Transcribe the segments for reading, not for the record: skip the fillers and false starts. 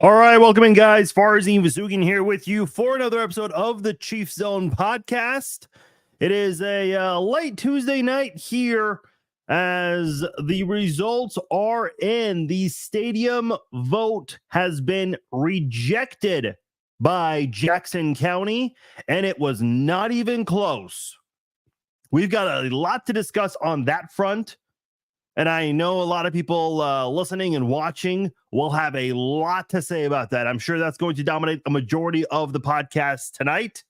All right, welcome in, guys. Farzin Vasugian here with you for another episode of the Chief Zone podcast. It is a late Tuesday night here as the results are in. The stadium vote has been rejected by Jackson County, and it was not even close. We've got a lot to discuss on that front. And I know a lot of people listening and watching will have a lot to say about that. I'm sure that's going to dominate a majority of the podcast tonight.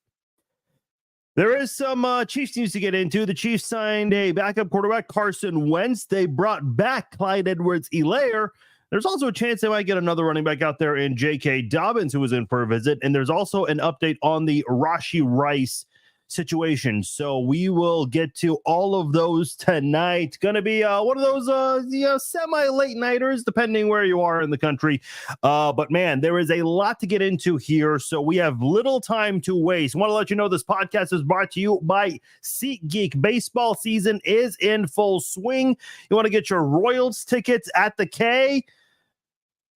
There is some Chiefs news to get into. The Chiefs signed a backup quarterback, Carson Wentz. They brought back Clyde Edwards-Helaire. There's also a chance they might get another running back out there in J.K. Dobbins, who was in for a visit. And there's also an update on the Rashee Rice situation. So we will get to all of those tonight. Going to be one of those semi-late nighters, depending where you are in the country. But man, there is a lot to get into here, so we have little time to waste. I want to let you know this podcast is brought to you by SeatGeek. Baseball season is in full swing. You want to get your Royals tickets at the K?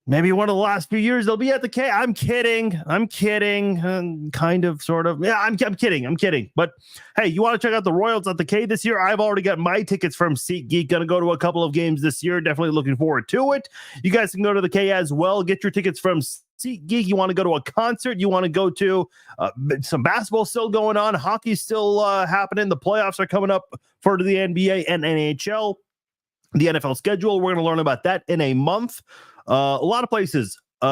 Maybe one of the last few years they'll be at the K. I'm kidding. Kind of, sort of. Yeah, I'm kidding. But hey, you want to check out the Royals at the K this year? I've already got my tickets from SeatGeek. Going to go to a couple of games this year. Definitely looking forward to it. You guys can go to the K as well. Get your tickets from SeatGeek. You want to go to a concert? You want to go to some basketball still going on? Hockey's still happening. The playoffs are coming up for the NBA and NHL. The NFL schedule. We're going to learn about that in a month. A lot of places, a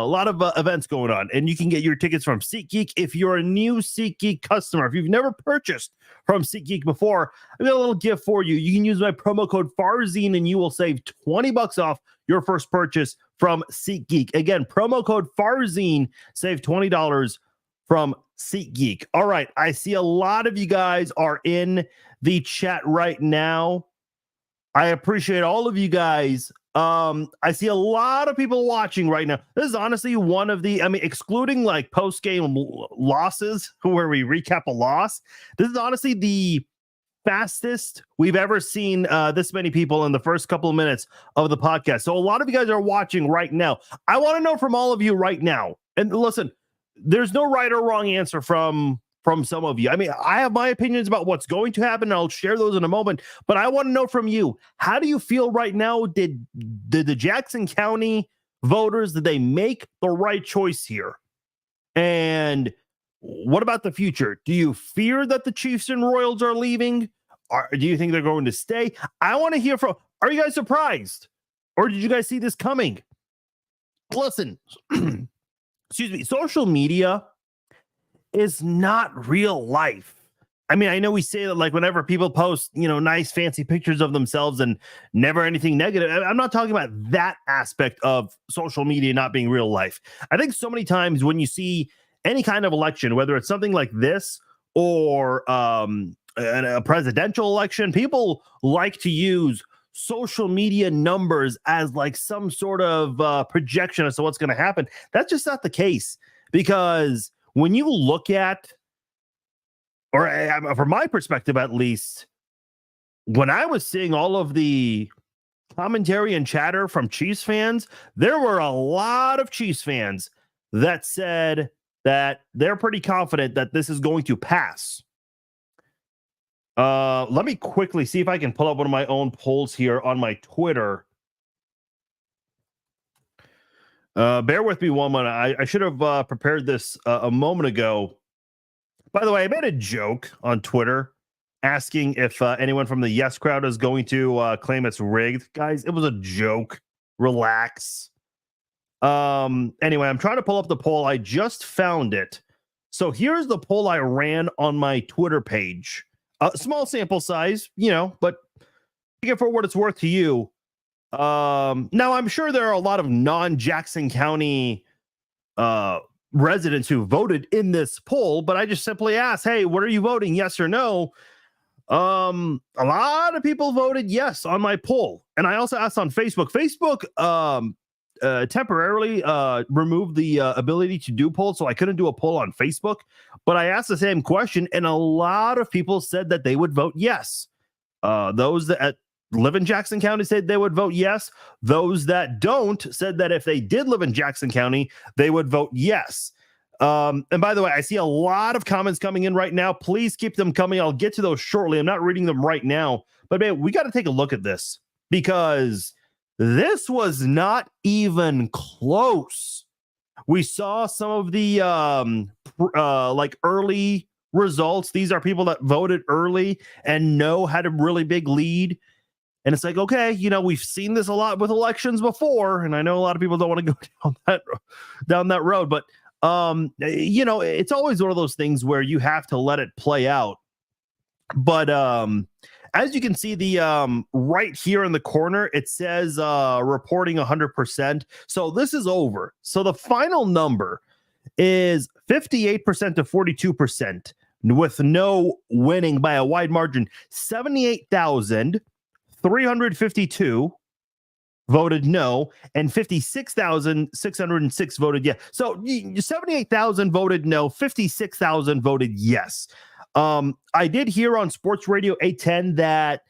lot of events going on, and you can get your tickets from SeatGeek. If you're a new SeatGeek customer, if you've never purchased from SeatGeek before, I've got a little gift for you. You can use my promo code Farzin, and you will save $20 off your first purchase from SeatGeek. Again, promo code Farzin, save $20 from SeatGeek. All right, I see a lot of you guys are in the chat right now. I appreciate all of you guys. I see a lot of people watching right now. This is honestly one of the, excluding like post-game losses where we recap a loss, this is honestly the fastest we've ever seen this many people in the first couple of minutes of the podcast. So a lot of you guys are watching right now. I want to know from all of you right now. And listen, there's no right or wrong answer from some of you. I have my opinions about what's going to happen, and I'll share those in a moment. But I want to know from you, how do you feel right now? Did the Jackson County voters, did they make the right choice here? And what about the future? Do you fear that the Chiefs and Royals are leaving? Or do you think they're going to stay? I want to hear from, are you guys surprised? Or did you guys see this coming? Listen, excuse me, social media is not real life. I know we say that like whenever people post, nice fancy pictures of themselves and never anything negative. I'm not talking about that aspect of social media not being real life. I think so many times when you see any kind of election, whether it's something like this or a presidential election, people like to use social media numbers as like some sort of projection as to what's going to happen. That's just not the case, because when you look at, or from my perspective at least, when I was seeing all of the commentary and chatter from Chiefs fans, there were a lot of Chiefs fans that said that they're pretty confident that this is going to pass. Let me quickly see if I can pull up one of my own polls here on my Twitter. Bear with me one moment. I should have prepared this a moment ago. By the way, I made a joke on Twitter asking if anyone from the Yes crowd is going to claim it's rigged. Guys, it was a joke. Relax. Anyway, I'm trying to pull up the poll. I just found it. So here's the poll I ran on my Twitter page. Small sample size, but take it for what it's worth to you. Now I'm sure there are a lot of non-Jackson County residents who voted in this poll, but I just simply asked, hey, what are you voting? Yes or no? A lot of people voted yes on my poll. And I also asked on Facebook. Facebook temporarily removed the ability to do polls, so I couldn't do a poll on Facebook. But I asked the same question, and a lot of people said that they would vote yes. Those that live in Jackson County said they would vote yes. Those that don't said that if they did live in Jackson County, they would vote yes. And by the way, I see a lot of comments coming in right now. Please keep them coming. I'll get to those shortly. I'm not reading them right now, but man, we got to take a look at this because this was not even close. We saw some of the like early results. These are people that voted early and had a really big lead. And it's like, okay, we've seen this a lot with elections before, and I know a lot of people don't want to go down that road, but it's always one of those things where you have to let it play out. But as you can see, the right here in the corner, it says reporting 100%. So this is over. So the final number is 58% to 42%, with no winning by a wide margin. 78,352 voted no, and 56,606 voted yes. So 78,000 voted no, 56,000 voted yes. I did hear on Sports Radio 810 that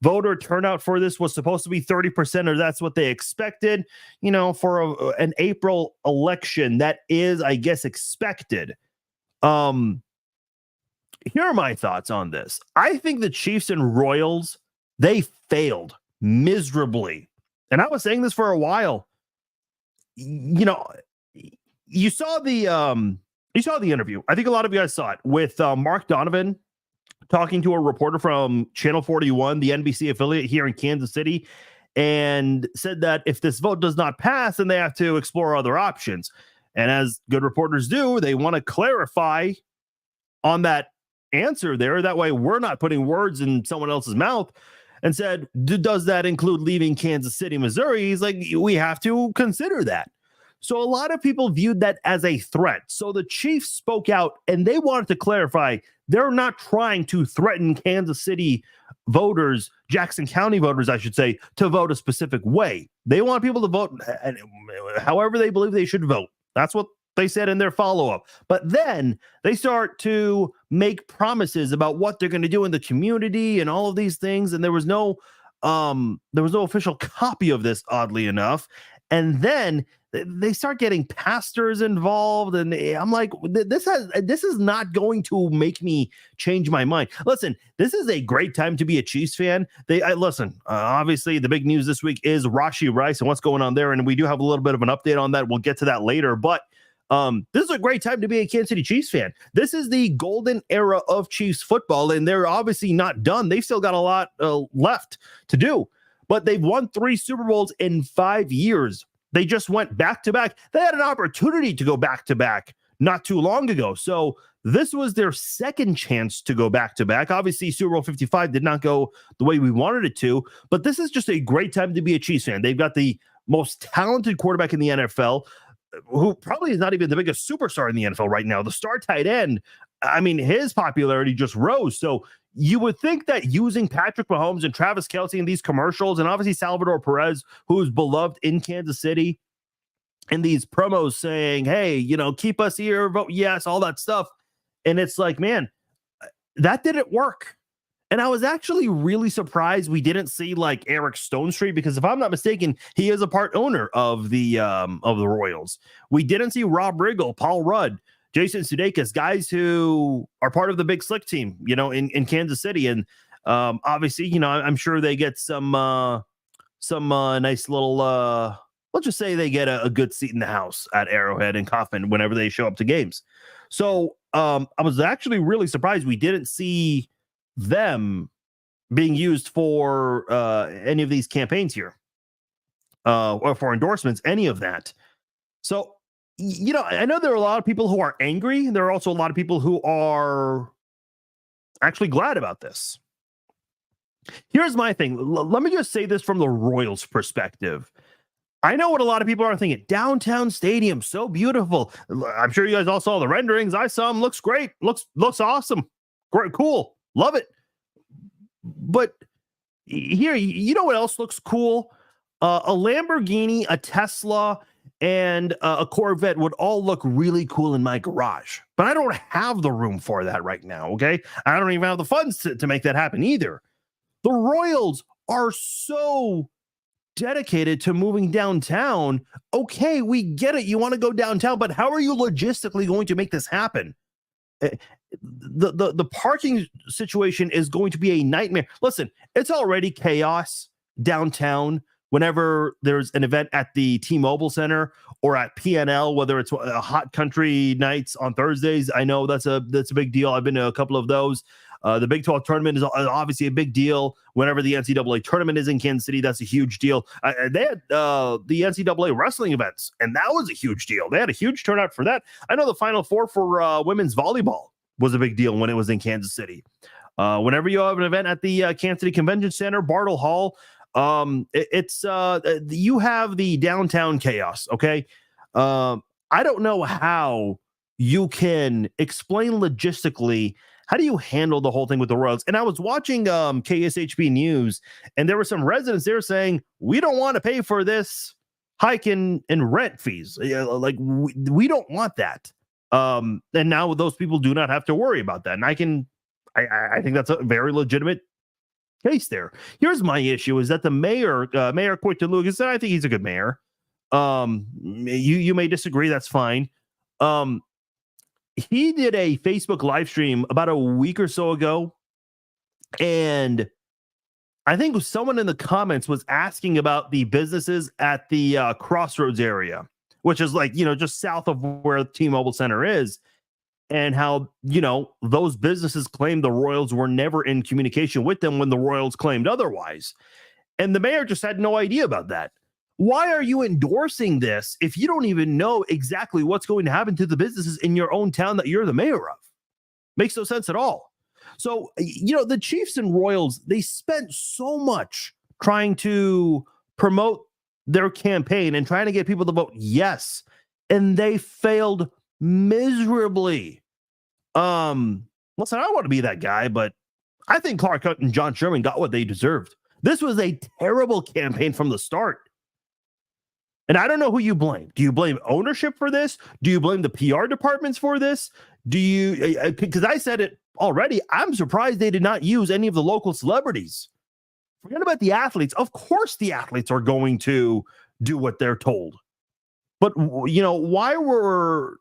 voter turnout for this was supposed to be 30%, or that's what they expected, for an April election. That is, I guess, expected. Here are my thoughts on this. I think the Chiefs and Royals, they failed miserably. And I was saying this for a while. You saw the interview. I think a lot of you guys saw it with Mark Donovan talking to a reporter from Channel 41, the NBC affiliate here in Kansas City, and said that if this vote does not pass, then they have to explore other options. And as good reporters do, they want to clarify on that answer there. That way we're not putting words in someone else's mouth, and said, does that include leaving Kansas City, Missouri? He's like, we have to consider that. So a lot of people viewed that as a threat. So the Chiefs spoke out, and they wanted to clarify they're not trying to threaten Kansas City voters, Jackson County voters, I should say, to vote a specific way. They want people to vote however they believe they should vote. That's what they said in their follow-up. But then they start to make promises about what they're going to do in the community and all of these things. And there was no official copy of this, oddly enough. And then they start getting pastors involved, and I'm like, this is not going to make me change my mind. Listen, this is a great time to be a Chiefs fan. Obviously the big news this week is Rashee Rice and what's going on there, and we do have a little bit of an update on that. We'll get to that later, but this is a great time to be a Kansas City Chiefs fan. This is the golden era of Chiefs football, and they're obviously not done. They've still got a lot left to do, but they've won 3 Super Bowls in 5 years. They just went back-to-back. They had an opportunity to go back-to-back not too long ago. So this was their second chance to go back-to-back. Obviously, Super Bowl 55 did not go the way we wanted it to, but this is just a great time to be a Chiefs fan. They've got the most talented quarterback in the NFL, who probably is not even the biggest superstar in the NFL right now. The star tight end, I mean, his popularity just rose. So you would think that using Patrick Mahomes and Travis Kelce in these commercials, and obviously Salvador Perez, who's beloved in Kansas City, in these promos saying, hey, keep us here, vote yes, all that stuff. And it's like, man, that didn't work. And I was actually really surprised we didn't see like Eric Stonestreet, because if I'm not mistaken, he is a part owner of the Royals. We didn't see Rob Riggle, Paul Rudd, Jason Sudeikis, guys who are part of the Big Slick team, in Kansas City. And obviously, I'm sure they get some nice little, let's just say they get a good seat in the house at Arrowhead and Kauffman whenever they show up to games. So I was actually really surprised we didn't see them being used for any of these campaigns here, or for endorsements, any of that. So, I know there are a lot of people who are angry. There are also a lot of people who are actually glad about this. Here's my thing. Let me just say this from the Royals' perspective. I know what a lot of people are thinking. Downtown stadium, so beautiful. I'm sure you guys all saw the renderings. I saw them. Looks great. Looks awesome. Great, cool. Love it. But here, what else looks cool? A Lamborghini, a Tesla, and a Corvette would all look really cool in my garage. But I don't have the room for that right now, okay? I don't even have the funds to make that happen either. The Royals are so dedicated to moving downtown. Okay, we get it. You want to go downtown, but how are you logistically going to make this happen? The parking situation is going to be a nightmare. Listen, it's already chaos downtown whenever there's an event at the T-Mobile Center or at PNL, whether it's a hot country nights on Thursdays. I know that's a big deal. I've been to a couple of those. The Big 12 tournament is obviously a big deal. Whenever the NCAA tournament is in Kansas City, that's a huge deal. They had the NCAA wrestling events, and that was a huge deal. They had a huge turnout for that. I know the Final Four for women's volleyball was a big deal when it was in Kansas City. Whenever you have an event at the Kansas City Convention Center, Bartle Hall, you have the downtown chaos. Okay. I don't know how you can explain logistically, how do you handle the whole thing with the Royals? And I was watching KSHB News, and there were some residents there saying, we don't want to pay for this hike in rent fees. Like we don't want that. And now those people do not have to worry about that. And I think that's a very legitimate case there. Here's my issue is that the mayor, Mayor Quinton Lucas, I think he's a good mayor. You may disagree. That's fine. He did a Facebook live stream about a week or so ago, and I think someone in the comments was asking about the businesses at the Crossroads area, which is like, just south of where T-Mobile Center is, and how, those businesses claimed the Royals were never in communication with them when the Royals claimed otherwise. And the mayor just had no idea about that. Why are you endorsing this if you don't even know exactly what's going to happen to the businesses in your own town that you're the mayor of? Makes no sense at all. So, the Chiefs and Royals, they spent so much trying to promote their campaign and trying to get people to vote yes, and they failed miserably. Listen, I don't want to be that guy, but I think Clark Hunt and John Sherman got what they deserved. This was a terrible campaign from the start. And I don't know who you blame. Do you blame ownership for this? Do you blame the PR departments for this? Because I said it already, I'm surprised they did not use any of the local celebrities. Forget about the athletes. Of course the athletes are going to do what they're told. But, why were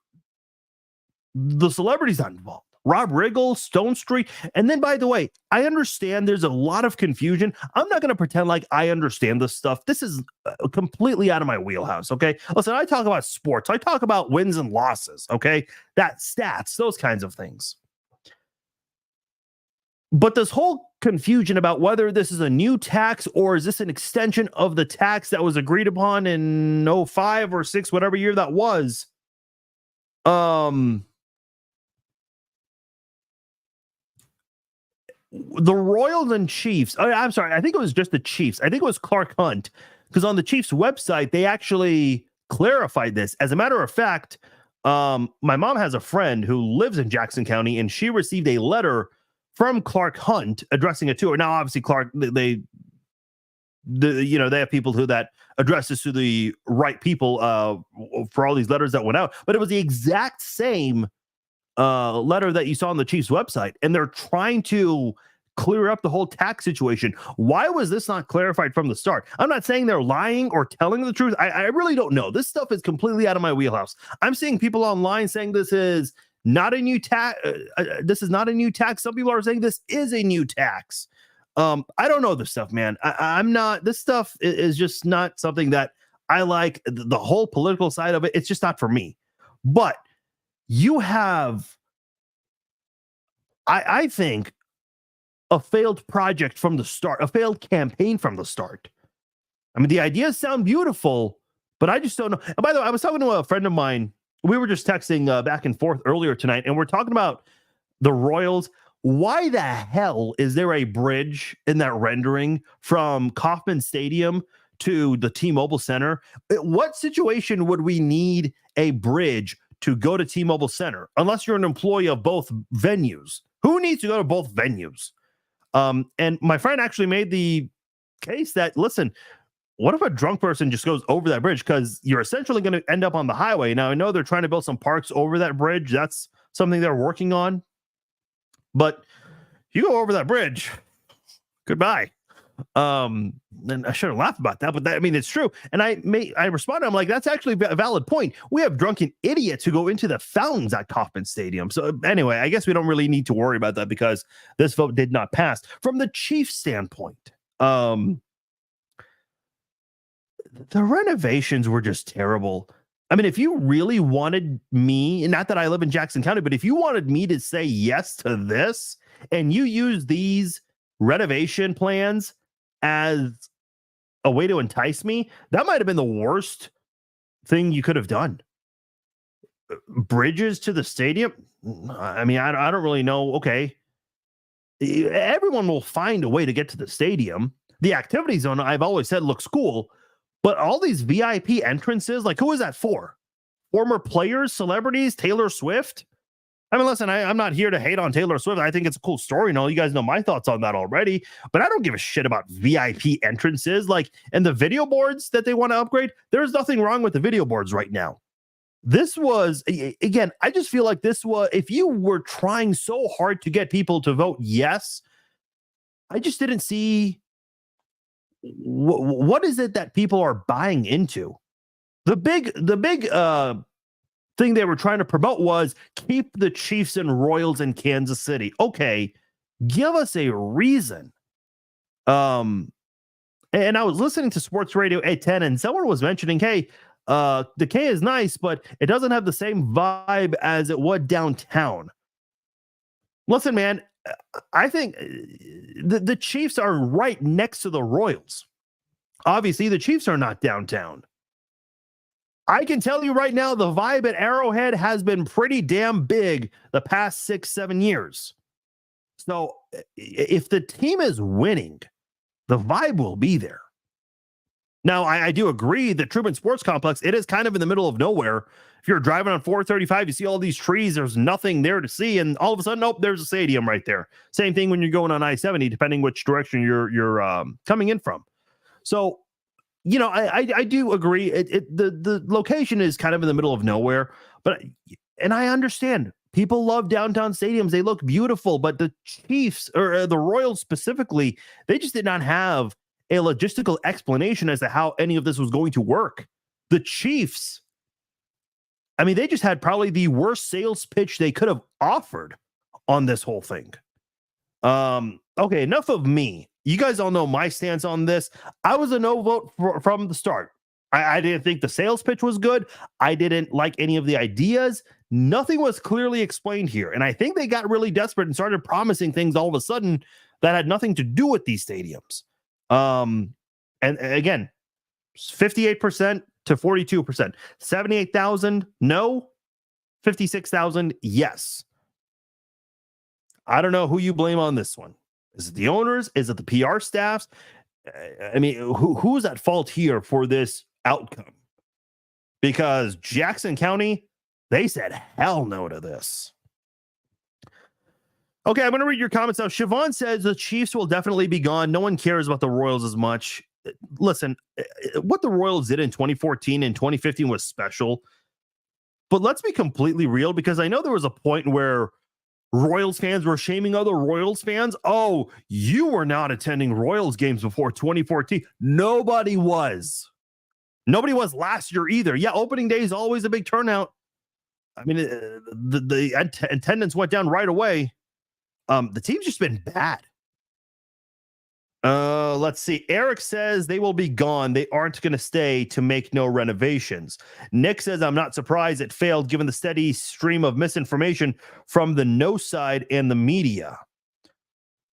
the celebrities not involved? Rob Riggle, Stone Street. And then, by the way, I understand there's a lot of confusion. I'm not going to pretend like I understand this stuff. This is completely out of my wheelhouse, okay? Listen, I talk about sports. I talk about wins and losses, okay? That stats, those kinds of things. But this whole confusion about whether this is a new tax or is this an extension of the tax that was agreed upon in 05 or 6, whatever year that was, the Royals and Chiefs. I'm sorry. I think it was just the Chiefs. I think it was Clark Hunt, because on the Chiefs website, they actually clarified this. As a matter of fact, my mom has a friend who lives in Jackson County, and she received a letter from Clark Hunt addressing it to her. Now, obviously, Clark, they have people who that addresses to the right people for all these letters that went out. But it was the exact same letter that you saw on the Chiefs website, and they're trying to clear up the whole tax situation. Why was this not clarified from the start? I'm not saying they're lying or telling the truth. I really don't know. This stuff is completely out of my wheelhouse. I'm seeing people online saying this is not a new tax. This is not a new tax. Some people are saying this is a new tax. I don't know this stuff, man. I'm not. This stuff is just not something that I like. The whole political side of it, it's just not for me. But you have, I think, a failed project from the start, a failed campaign from the start. I mean, the ideas sound beautiful, but I just don't know. And by the way, I was talking to a friend of mine. We were just texting back and forth earlier tonight, and we're talking about the Royals. Why the hell is there a bridge in that rendering from Kauffman Stadium to the T-Mobile Center? What situation would we need a bridge to go to T-Mobile Center, unless you're an employee of both venues? Who needs to go to both venues? And my friend actually made the case that, listen, what if a drunk person just goes over that bridge? Because you're essentially going to end up on the highway. Now, I know they're trying to build some parks over that bridge. That's something they're working on. But you go over that bridge, goodbye. And I shouldn't laugh about that, but I mean, it's true. And I responded, I'm like, that's actually a valid point. We have drunken idiots who go into the fountains at Kauffman Stadium. So anyway, I guess we don't really need to worry about that because this vote did not pass. From the Chiefs standpoint, the renovations were just terrible. I mean, if you really wanted me, not that I live in Jackson County, but if you wanted me to say yes to this and you use these renovation plans as a way to entice me, that might have been the worst thing you could have done. Bridges to the stadium? I mean, I don't really know. Okay. Everyone will find a way to get to the stadium. The activity zone, I've always said, looks cool. But all these VIP entrances, like, who is that for? Former players, celebrities, Taylor Swift? I mean, listen, I'm not here to hate on Taylor Swift. I think it's a cool story and all. You guys know my thoughts on that already. But I don't give a shit about VIP entrances. Like, and the video boards that they want to upgrade, there's nothing wrong with the video boards right now. This was, again, I just feel like this was, if you were trying so hard to get people to vote yes, I just didn't see what is it that people are buying into. The big thing they were trying to promote was keep the Chiefs and Royals in Kansas City. Okay, give us a reason. And I was listening to Sports Radio 810 and someone was mentioning, hey, the K is nice, but it doesn't have the same vibe as it would downtown. Listen, man, I think the Chiefs are right next to the Royals. Obviously, the Chiefs are not downtown. I can tell you right now, the vibe at Arrowhead has been pretty damn big the past 6-7 years. So if the team is winning, the vibe will be there. Now, I do agree that Truman Sports Complex, it is kind of in the middle of nowhere. If you're driving on 435, you see all these trees, there's nothing there to see, and all of a sudden, nope, there's a stadium right there. Same thing when you're going on I-70, depending which direction you're coming in from. So, you know, I do agree. The location is kind of in the middle of nowhere, and I understand people love downtown stadiums. They look beautiful, but the Chiefs or the Royals specifically, they just did not have a logistical explanation as to how any of this was going to work. The Chiefs, I mean, they just had probably the worst sales pitch they could have offered on this whole thing. Okay, enough of me. You guys all know my stance on this. I was a no vote from the start. I didn't think the sales pitch was good. I didn't like any of the ideas. Nothing was clearly explained here. And I think they got really desperate and started promising things all of a sudden that had nothing to do with these stadiums. And again, 58% to 42%. 78,000, no. 56,000, yes. I don't know who you blame on this one. Is it the owners? Is it the PR staffs? I mean, who's at fault here for this outcome? Because Jackson County, they said hell no to this. Okay, I'm going to read your comments now. Siobhan says the Chiefs will definitely be gone. No one cares about the Royals as much. Listen, what the Royals did in 2014 and 2015 was special. But let's be completely real, because I know there was a point where Royals fans were shaming other Royals fans. Oh, you were not attending Royals games before 2014. Nobody was. Nobody was last year either. Yeah, opening day is always a big turnout. I mean, the attendance went down right away. The team's just been bad. Let's see. Eric says they will be gone. They aren't going to stay to make no renovations. Nick says, I'm not surprised it failed given the steady stream of misinformation from the no side and the media.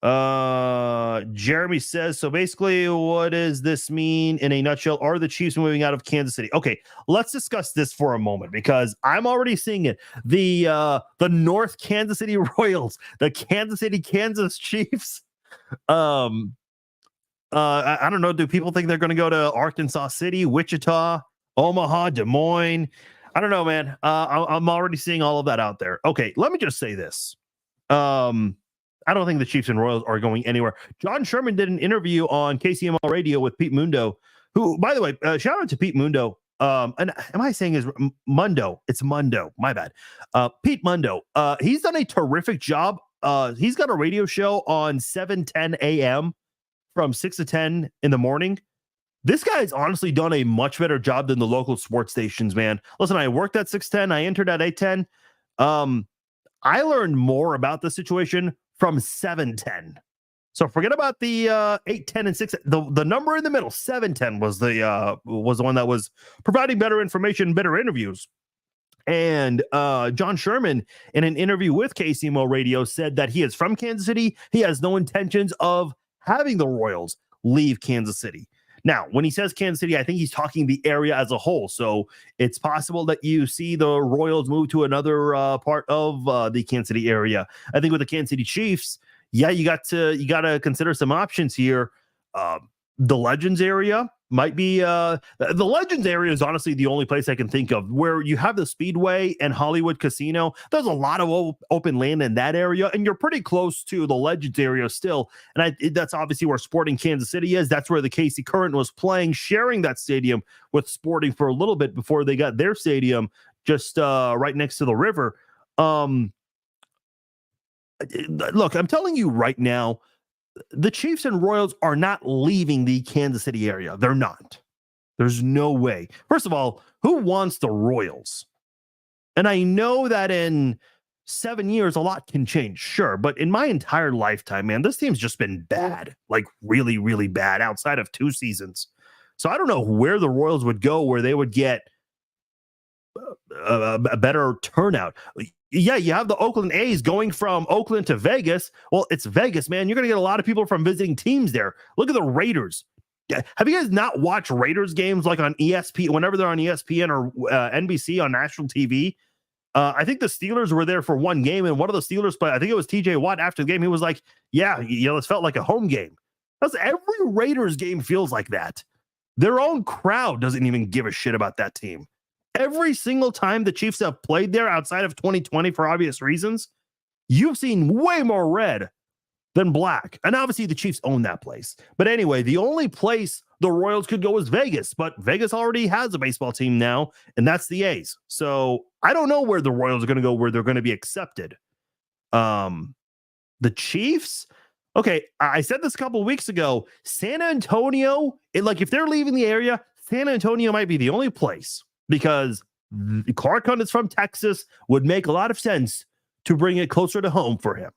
Jeremy says, so basically, what does this mean in a nutshell? Are the Chiefs moving out of Kansas City? Okay, let's discuss this for a moment, because I'm already seeing it. The North Kansas City Royals, the Kansas City, Kansas Chiefs. I don't know. Do people think they're going to go to Arkansas City, Wichita, Omaha, Des Moines? I don't know, man. I'm already seeing all of that out there. Okay, let me just say this. I don't think the Chiefs and Royals are going anywhere. John Sherman did an interview on KCML Radio with Pete Mundo, who, by the way, shout out to Pete Mundo. And am I saying is Mundo? It's Mundo. My bad. Pete Mundo. He's done a terrific job. He's got a radio show on 7:10 a.m. from 6 to 10 in the morning. This guy's honestly done a much better job than the local sports stations, man. Listen, I worked at 6:10. I entered at 8:10. I learned more about the situation from 7:10. So forget about the 8:10 and 6. The number in the middle, 7:10, was the one that was providing better information, better interviews. And John Sherman, in an interview with KCMO Radio, said that he is from Kansas City. He has no intentions of having the Royals leave Kansas City. Now, when he says Kansas City, I think he's talking the area as a whole. So it's possible that you see the Royals move to another part of the Kansas City area. I think with the Kansas City Chiefs, yeah, you got to consider some options here. The Legends area might be the Legends area is honestly the only place I can think of where you have the Speedway and Hollywood Casino. There's a lot of open land in that area, and you're pretty close to the Legends area still. And that's obviously where Sporting Kansas City is. That's where the KC Current was playing, sharing that stadium with Sporting for a little bit before they got their stadium just right next to the river. Look, I'm telling you right now, the Chiefs and Royals are not leaving the Kansas City area. They're not. There's no way. First of all, who wants the Royals? And I know that in 7 years, a lot can change, sure. But in my entire lifetime, man, this team's just been bad, like really, really bad outside of 2 seasons. So I don't know where the Royals would go where they would get a better turnout. Yeah, you have the Oakland A's going from Oakland to Vegas. Well, it's Vegas, man. You're going to get a lot of people from visiting teams there. Look at the Raiders. Have you guys not watched Raiders games like on ESPN, whenever they're on ESPN or NBC on national TV? I think the Steelers were there for one game, and one of the Steelers players, I think it was TJ Watt, after the game, he was like, yeah, this felt like a home game. That's every Raiders game feels like that. Their own crowd doesn't even give a shit about that team. Every single time the Chiefs have played there outside of 2020 for obvious reasons, you've seen way more red than black. And obviously the Chiefs own that place. But anyway, the only place the Royals could go is Vegas, but Vegas already has a baseball team now, and that's the A's. So I don't know where the Royals are going to go, where they're going to be accepted. The Chiefs, okay, I said this a couple of weeks ago, San Antonio, if they're leaving the area, San Antonio might be the only place, because Clark Hunt is from Texas, would make a lot of sense to bring it closer to home for him.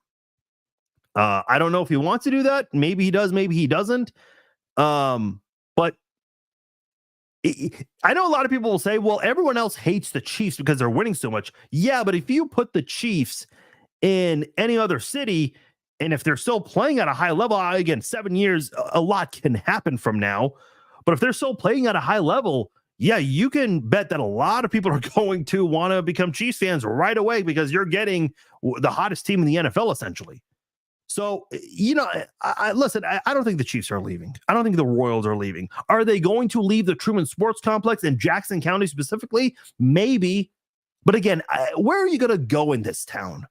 I don't know if he wants to do that. Maybe he does, maybe he doesn't. But I know a lot of people will say, well, everyone else hates the Chiefs because they're winning so much. Yeah, but if you put the Chiefs in any other city, and if they're still playing at a high level, again, 7 years, a lot can happen from now. But if they're still playing at a high level, yeah, you can bet that a lot of people are going to want to become Chiefs fans right away, because you're getting the hottest team in the NFL, essentially. So, listen, I don't think the Chiefs are leaving. I don't think the Royals are leaving. Are they going to leave the Truman Sports Complex in Jackson County specifically? Maybe. But again, where are you going to go in this town?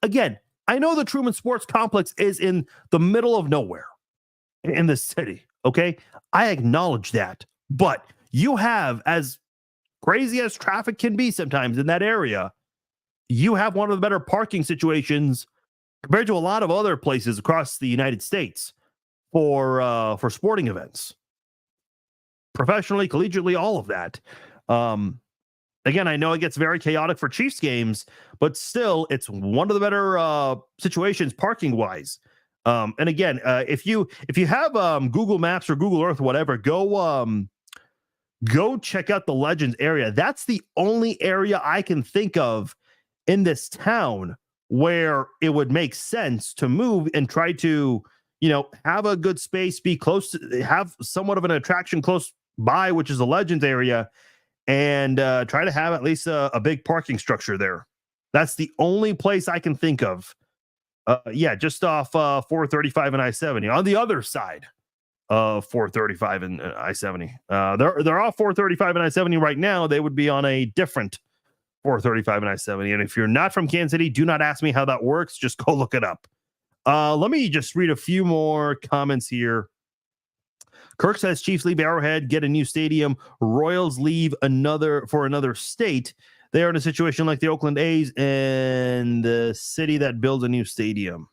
Again, I know the Truman Sports Complex is in the middle of nowhere in the city, okay? I acknowledge that. But you have, as crazy as traffic can be sometimes in that area, you have one of the better parking situations compared to a lot of other places across the United States for sporting events, professionally, collegiately, all of that. Again, I know it gets very chaotic for Chiefs games, but still, it's one of the better situations parking wise. And again, if you have Google Maps or Google Earth, whatever, go check out the Legends area. That's the only area I can think of in this town where it would make sense to move and try to, have a good space, be close to, have somewhat of an attraction close by, which is the Legends area, and try to have at least a big parking structure there. That's the only place I can think of. Just off 435 and I-70 on the other side of 435 and I-70. They're off 435 and I-70 right now. They would be on a different 435 and I-70. And if you're not from Kansas City, do not ask me how that works. Just go look it up. Let me just read a few more comments here. Kirk says Chiefs leave Arrowhead, get a new stadium. Royals leave for another state. They are in a situation like the Oakland A's and the city that builds a new stadium.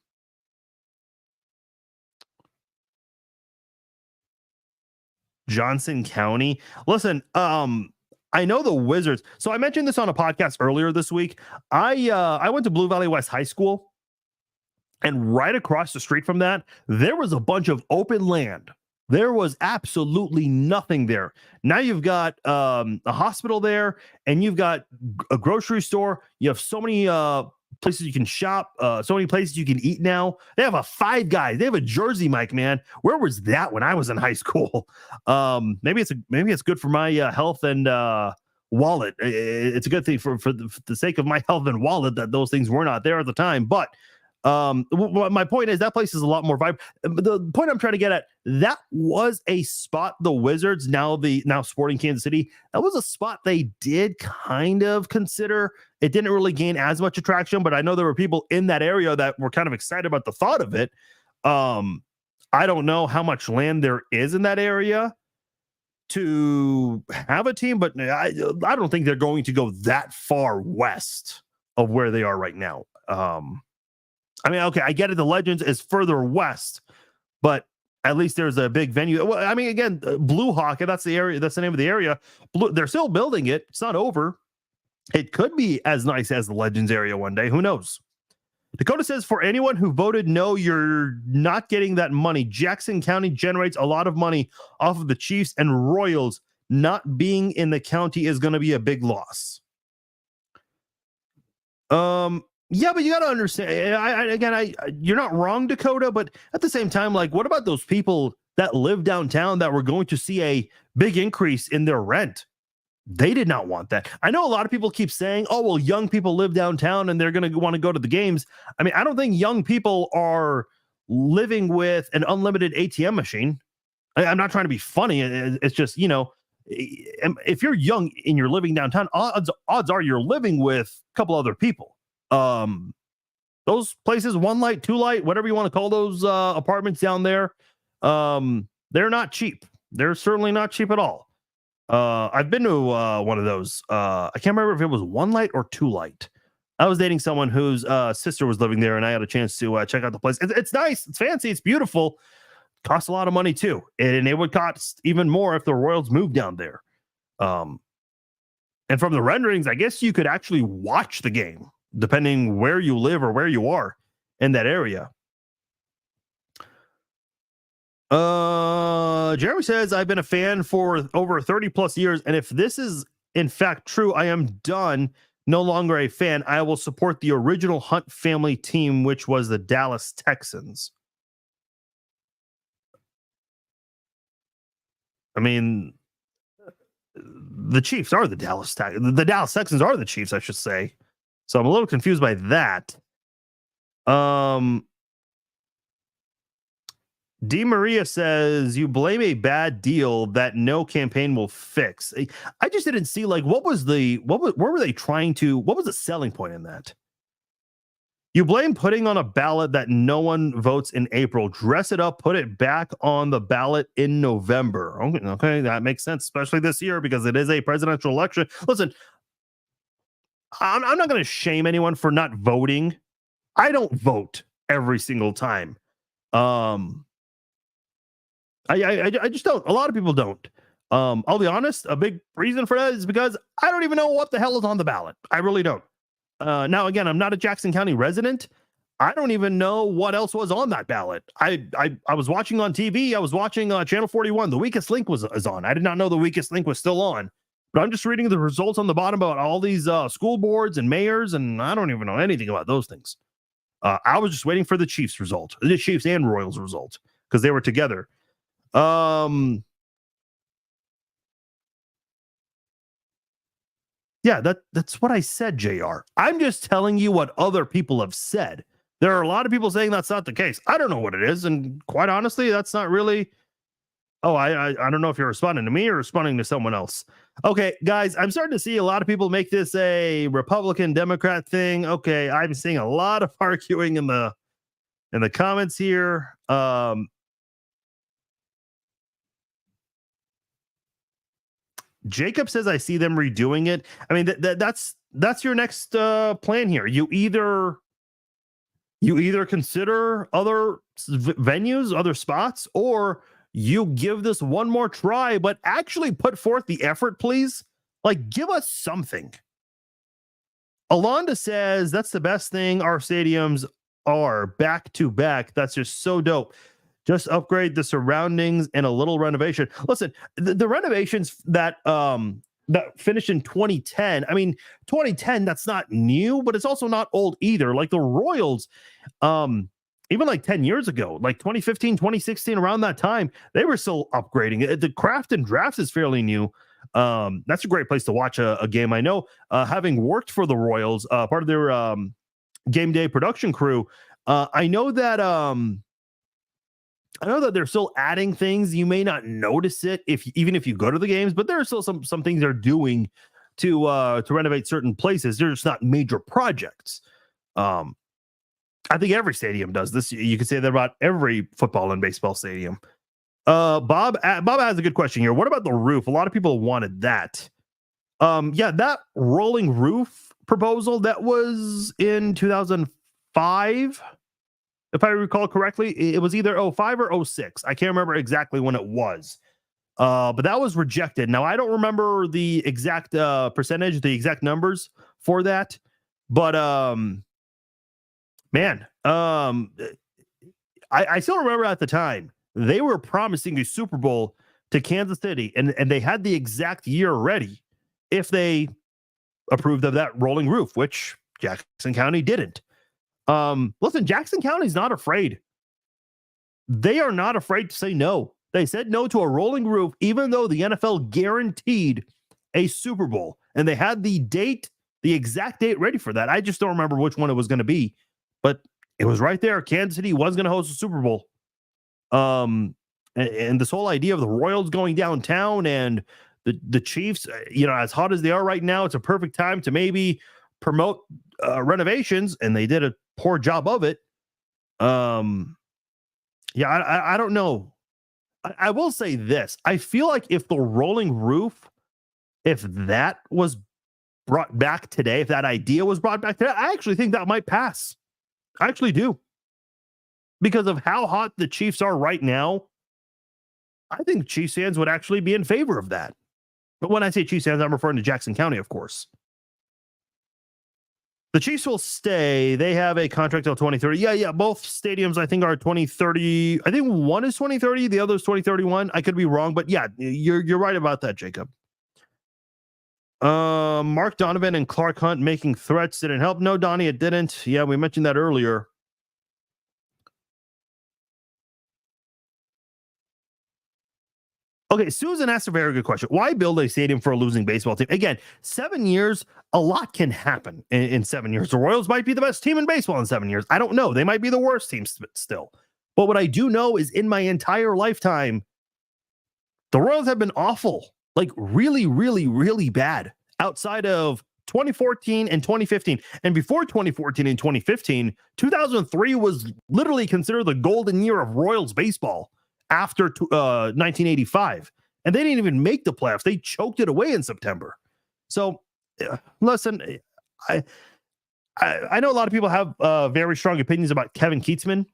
Johnson County. Listen, I know the Wizards. So I mentioned this on a podcast earlier this week. I went to Blue Valley West High School, and right across the street from that, there was a bunch of open land. There was absolutely nothing there. Now you've got a hospital there, and you've got a grocery store. You have so many places you can shop, so many places you can eat now. They have a Five Guys. They have a Jersey Mike, man. Where was that when I was in high school? Maybe it's good for my health and wallet. It's a good thing for the sake of my health and wallet that those things were not there at the time. But my point is that place is a lot more vibrant. The point I'm trying to get at, that was a spot the Wizards, now Sporting Kansas City, that was a spot they did kind of consider. It didn't really gain as much attraction, but I know there were people in that area that were kind of excited about the thought of it. I don't know how much land there is in that area to have a team, but I don't think they're going to go that far west of where they are right now. I mean, okay, I get it. The Legends is further west, but at least there's a big venue. Well, I mean, again, Blue Hawk, that's the area. That's the name of the area. They're still building it. It's not over. It could be as nice as the Legends area one day. Who knows? Dakota says, for anyone who voted no, you're not getting that money. Jackson County generates a lot of money off of the Chiefs, and Royals not being in the county is going to be a big loss. Yeah, but you got to understand, you're not wrong, Dakota, but at the same time, like, what about those people that live downtown that were going to see a big increase in their rent? They did not want that. I know a lot of people keep saying, oh, well, young people live downtown and they're going to want to go to the games. I mean, I don't think young people are living with an unlimited ATM machine. I'm not trying to be funny. It's just, if you're young and you're living downtown, odds are you're living with a couple other people. Those places, One Light, Two Light, whatever you want to call those apartments down there, they're not cheap. They're certainly not cheap at all. I've been to one of those. I can't remember if it was One Light or Two Light. I was dating someone whose sister was living there, and I had a chance to check out the place. It's nice, it's fancy, it's beautiful. Costs a lot of money too, and it would cost even more if the Royals moved down there. And from the renderings, I guess you could actually watch the game, depending where you live or where you are in that area. Jeremy says, I've been a fan for over 30 plus years, and if this is in fact true, I am done. No longer a fan. I will support the original Hunt family team, which was the Dallas Texans. I mean, the Chiefs are the Dallas Texans are the Chiefs, I should say. So I'm a little confused by that. D. Maria says, you blame a bad deal that no campaign will fix. I just didn't see, like, what was the selling point in that? You blame putting on a ballot that no one votes in April. Dress it up, put it back on the ballot in November. Okay, that makes sense, especially this year because it is a presidential election. Listen, I'm not going to shame anyone for not voting. I don't vote every single time. I just don't. A lot of people don't. I'll be honest. A big reason for that is because I don't even know what the hell is on the ballot. I really don't. Now, again, I'm not a Jackson County resident. I don't even know what else was on that ballot. I was watching on TV. I was watching Channel 41. The Weakest Link is on. I did not know the Weakest Link was still on. But I'm just reading the results on the bottom about all these school boards and mayors, and I don't even know anything about those things. I was just waiting for the Chiefs result, the Chiefs and Royals result, because they were together. Yeah, that's what I said, JR. I'm just telling you what other people have said. There are a lot of people saying that's not the case. I don't know what it is, and quite honestly, that's not really. Oh, I don't know if you're responding to me or responding to someone else. Okay, guys, I'm starting to see a lot of people make this a Republican Democrat thing. Okay, I'm seeing a lot of arguing in the comments here. Jacob says, I see them redoing it. I mean, that's your next plan here. You either consider other venues, other spots, or you give this one more try, but actually put forth the effort, please. Like, give us something. Alonda says that's the best thing our stadiums are back to back. That's just so dope. Just upgrade the surroundings and a little renovation. Listen, the renovations that finished in 2010. I mean, 2010, that's not new, but it's also not old either. Like the Royals, even like 10 years ago, like 2015, 2016, around that time, they were still upgrading. The craft and drafts is fairly new. That's a great place to watch a game. I know, having worked for the Royals, part of their game day production crew, I know that they're still adding things. You may not notice it even if you go to the games, but there are still some things they're doing to renovate certain places. They're just not major projects. I think every stadium does this. You can say that about every football and baseball stadium. Bob has a good question here. What about the roof? A lot of people wanted that. Yeah, that rolling roof proposal, that was in 2005. If I recall correctly, it was either 05 or 06. I can't remember exactly when it was. But that was rejected. Now, I don't remember the exact percentage, the exact numbers for that. But man, I still remember at the time, they were promising a Super Bowl to Kansas City, and they had the exact year ready if they approved of that rolling roof, which Jackson County didn't. Listen, Jackson County's not afraid. They are not afraid to say no. They said no to a rolling roof, even though the NFL guaranteed a Super Bowl, and they had the exact date ready for that. I just don't remember which one it was going to be, but it was right there. Kansas City was going to host a Super Bowl. And this whole idea of the Royals going downtown and the Chiefs, as hot as they are right now, it's a perfect time to maybe promote renovations, and they did a poor job of it. I don't know. I will say this. I feel like if the rolling roof, if that was brought back today, if that idea was brought back today, I actually think that might pass. I actually do. Because of how hot the Chiefs are right now, I think Chiefs fans would actually be in favor of that. But when I say Chiefs fans, I'm referring to Jackson County, of course. The Chiefs will stay. They have a contract till 2030. Yeah. Both stadiums, I think, are 2030. I think one is 2030. The other is 2031. I could be wrong, but yeah, you're right about that, Jacob. Mark Donovan and Clark Hunt making threats didn't help. No, Donnie, it didn't. Yeah, we mentioned that earlier. Okay, Susan asked a very good question. Why build a stadium for a losing baseball team? Again, 7 years, a lot can happen in 7 years. The Royals might be the best team in baseball in 7 years. I don't know. They might be the worst team still. But what I do know is in my entire lifetime, the Royals have been awful. Like really, really, really bad outside of 2014 and 2015. And before 2014 and 2015, 2003 was literally considered the golden year of Royals baseball. After 1985, and they didn't even make the playoffs. They choked it away in September. So, listen, I know a lot of people have very strong opinions about Kevin Keatsman,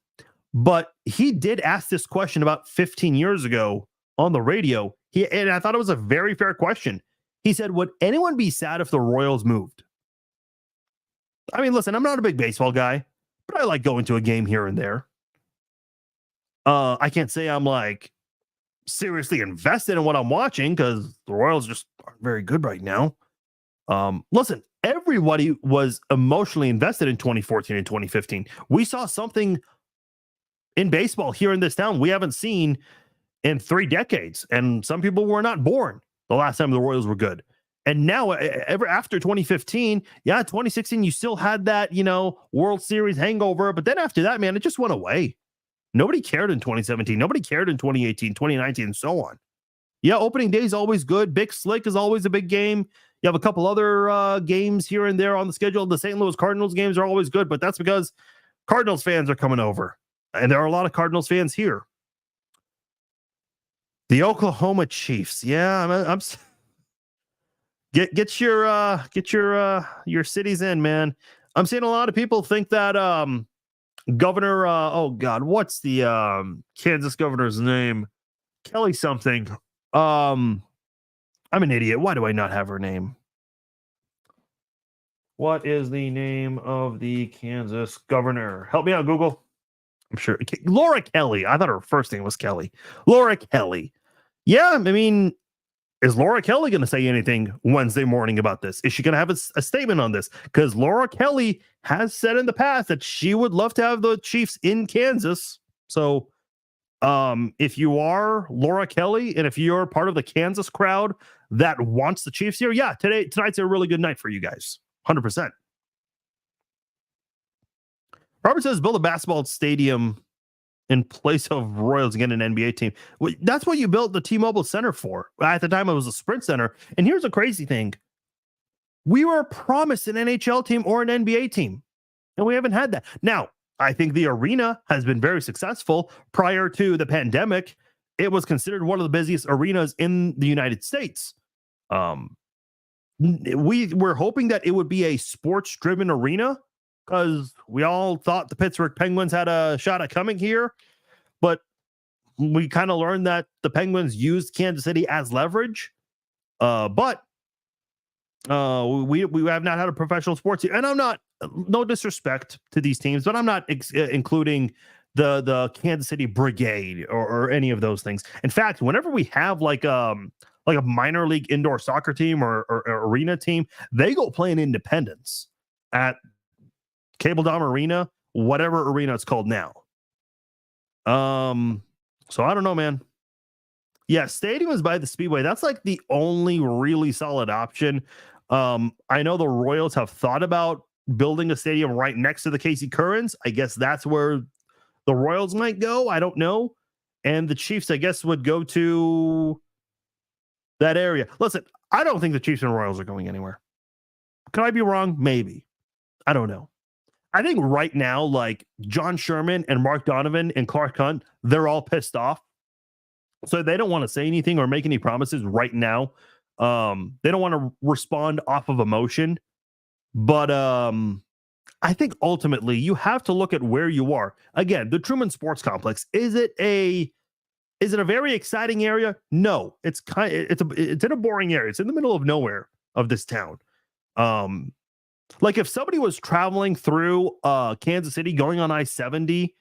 but he did ask this question about 15 years ago on the radio. And I thought it was a very fair question. He said, "Would anyone be sad if the Royals moved?" I mean, listen, I'm not a big baseball guy, but I like going to a game here and there. I can't say I'm like seriously invested in what I'm watching because the Royals just aren't very good right now. Listen, everybody was emotionally invested in 2014 and 2015. We saw something in baseball here in this town we haven't seen in 3 decades. And some people were not born the last time the Royals were good. And now, ever after 2015, 2016, you still had that, World Series hangover. But then after that, man, it just went away. Nobody cared in 2017. Nobody cared in 2018, 2019, and so on. Yeah, opening day is always good. Big Slick is always a big game. You have a couple other games here and there on the schedule. The St. Louis Cardinals games are always good, but that's because Cardinals fans are coming over. And there are a lot of Cardinals fans here. The Oklahoma Chiefs. Yeah, I'm get your cities in, man. I'm seeing a lot of people think that Governor, what's the Kansas governor's name? Kelly something. I'm an idiot. Why do I not have her name? What is the name of the Kansas governor? Help me out, Google. I'm sure. Laura Kelly. I thought her first name was Kelly. Laura Kelly. Yeah, I mean, is Laura Kelly going to say anything Wednesday morning about this? Is she going to have a statement on this? Because Laura Kelly has said in the past that she would love to have the Chiefs in Kansas. So if you are Laura Kelly and if you're part of the Kansas crowd that wants the Chiefs here, yeah, tonight's a really good night for you guys. 100%. Robert says build a basketball stadium in place of Royals again, an NBA team. Well, that's what you built the T-Mobile Center for. At the time, it was a Sprint Center. And here's the crazy thing. We were promised an NHL team or an NBA team, and we haven't had that. Now, I think the arena has been very successful. Prior to the pandemic, it was considered one of the busiest arenas in the United States. We were hoping that it would be a sports-driven arena because we all thought the Pittsburgh Penguins had a shot at coming here, but we kind of learned that the Penguins used Kansas City as leverage. But we have not had a professional sports team, and I'm not, no disrespect to these teams, but I'm not including the Kansas City Brigade or any of those things. In fact, whenever we have like a minor league indoor soccer team or arena team, they go play in Independence at Cable Dome Arena, whatever arena it's called now. So I don't know, man. Yeah, stadium is by the Speedway. That's like the only really solid option. I know the Royals have thought about building a stadium right next to the Casey Currens. I guess that's where the Royals might go. I don't know. And the Chiefs, I guess, would go to that area. Listen, I don't think the Chiefs and Royals are going anywhere. Could I be wrong? Maybe. I don't know. I think right now, like John Sherman and Mark Donovan and Clark Hunt, they're all pissed off. So they don't want to say anything or make any promises right now. They don't want to respond off of emotion. But I think ultimately you have to look at where you are. Again, the Truman Sports Complex, is it a very exciting area? No, it's in a boring area. It's in the middle of nowhere of this town. Like if somebody was traveling through Kansas City going on I-70,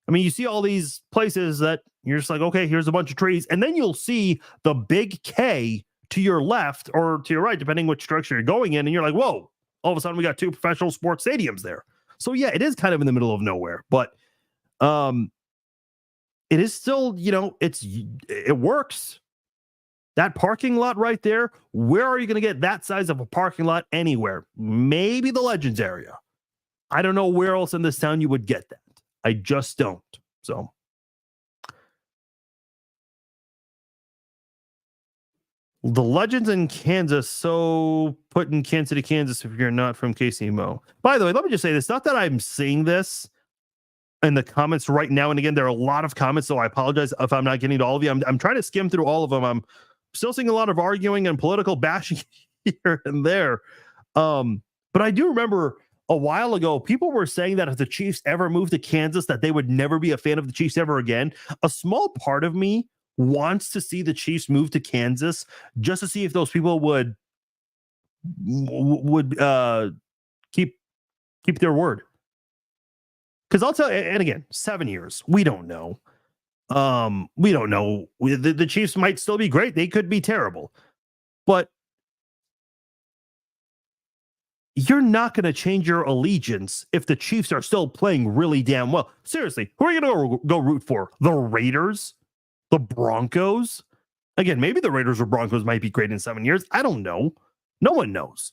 I mean, you see all these places that you're just like, okay, here's a bunch of trees. And then you'll see the big K to your left or to your right, depending which direction you're going in. And you're like, whoa, all of a sudden we got two professional sports stadiums there. So yeah, it is kind of in the middle of nowhere, but it is still, it works. That parking lot right there, where are you going to get that size of a parking lot anywhere? Maybe the Legends area. I don't know where else in this town you would get that. I just don't. So the Legends in Kansas, so put in Kansas City, Kansas, if you're not from KCMO. By the way, let me just say this. Not that I'm seeing this in the comments right now. And again, there are a lot of comments, so I apologize if I'm not getting to all of you. I'm trying to skim through all of them. I'm still seeing a lot of arguing and political bashing here and there. But I do remember a while ago, people were saying that if the Chiefs ever moved to Kansas, that they would never be a fan of the Chiefs ever again. A small part of me wants to see the Chiefs move to Kansas just to see if those people would keep their word. Because I'll tell you, and again, 7 years, we don't know. We don't know. The Chiefs might still be great. They could be terrible. But you're not going to change your allegiance if the Chiefs are still playing really damn well. Seriously, who are you going to go root for? The Raiders? The Broncos? Again, maybe the Raiders or Broncos might be great in 7 years. I don't know. No one knows.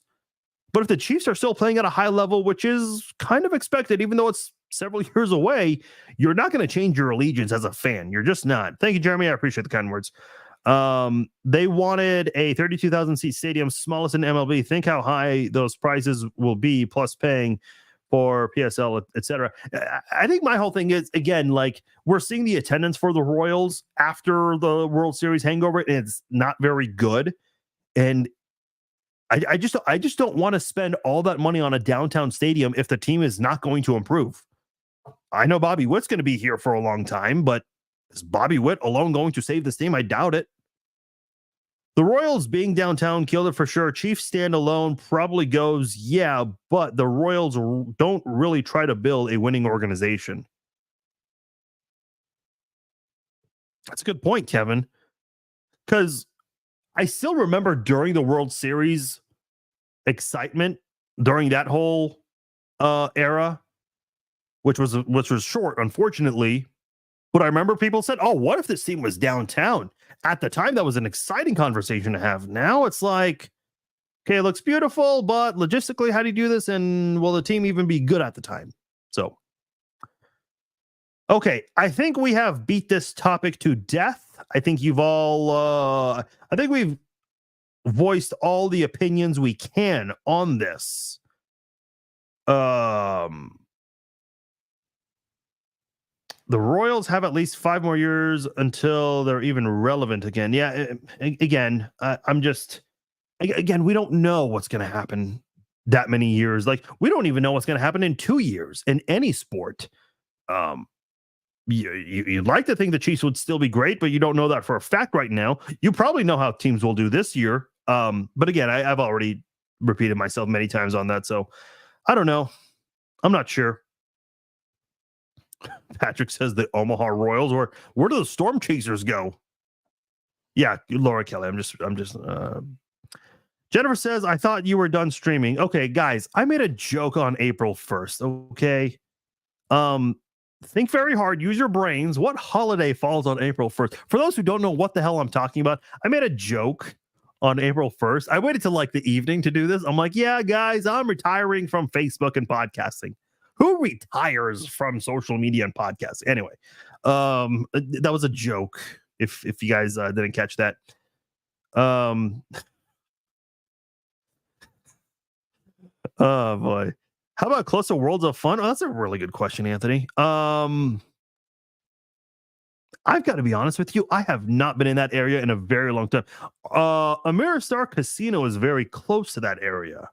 But if the Chiefs are still playing at a high level, which is kind of expected, even though it's several years away, you're not going to change your allegiance as a fan. You're just not. Thank you, Jeremy. I appreciate the kind words. They wanted a 32,000 seat stadium, smallest in MLB. Think how high those prices will be, plus paying for PSL, etc. I think my whole thing is, again, like we're seeing the attendance for the Royals after the World Series hangover, and it's not very good. And I just don't want to spend all that money on a downtown stadium if the team is not going to improve. I know Bobby Witt's going to be here for a long time, but Is Bobby Witt alone going to save this team? I doubt it. The Royals being downtown killed it for sure. Chiefs standalone probably goes, yeah, but the Royals don't really try to build a winning organization. That's a good point, Kevin. Because I still remember during the World Series excitement during that whole era, which was short, unfortunately. But I remember people said, "Oh, what if this team was downtown?" At the time, that was an exciting conversation to have. Now it's like, okay, it looks beautiful, but logistically, how do you do this? And will the team even be good at the time? So, okay, I think we have beat this topic to death. I think you've all, I think we've voiced all the opinions we can on this. The Royals have at least 5 more years until they're even relevant again. Yeah, again, we don't know what's going to happen that many years. Like, we don't even know what's going to happen in 2 years in any sport. You'd like to think the Chiefs would still be great, but you don't know that for a fact right now. You probably know how teams will do this year. But again, I've already repeated myself many times on that. So I don't know. I'm not sure. Patrick says the Omaha Royals, or where do the Storm Chasers go? Yeah, Laura Kelly. I'm just Jennifer says, I thought you were done streaming. Okay, guys, I made a joke on April 1st. Okay. Think very hard, use your brains. What holiday falls on April 1st? For those who don't know what the hell I'm talking about, I made a joke on April 1st. I waited till like the evening to do this. I'm like, yeah, guys, I'm retiring from Facebook and podcasting. Who retires from social media and podcasts? Anyway, that was a joke. If you guys didn't catch that, oh boy, how about close to Worlds of Fun? Oh, that's a really good question, Anthony. I've got to be honest with you. I have not been in that area in a very long time. Ameristar Casino is very close to that area.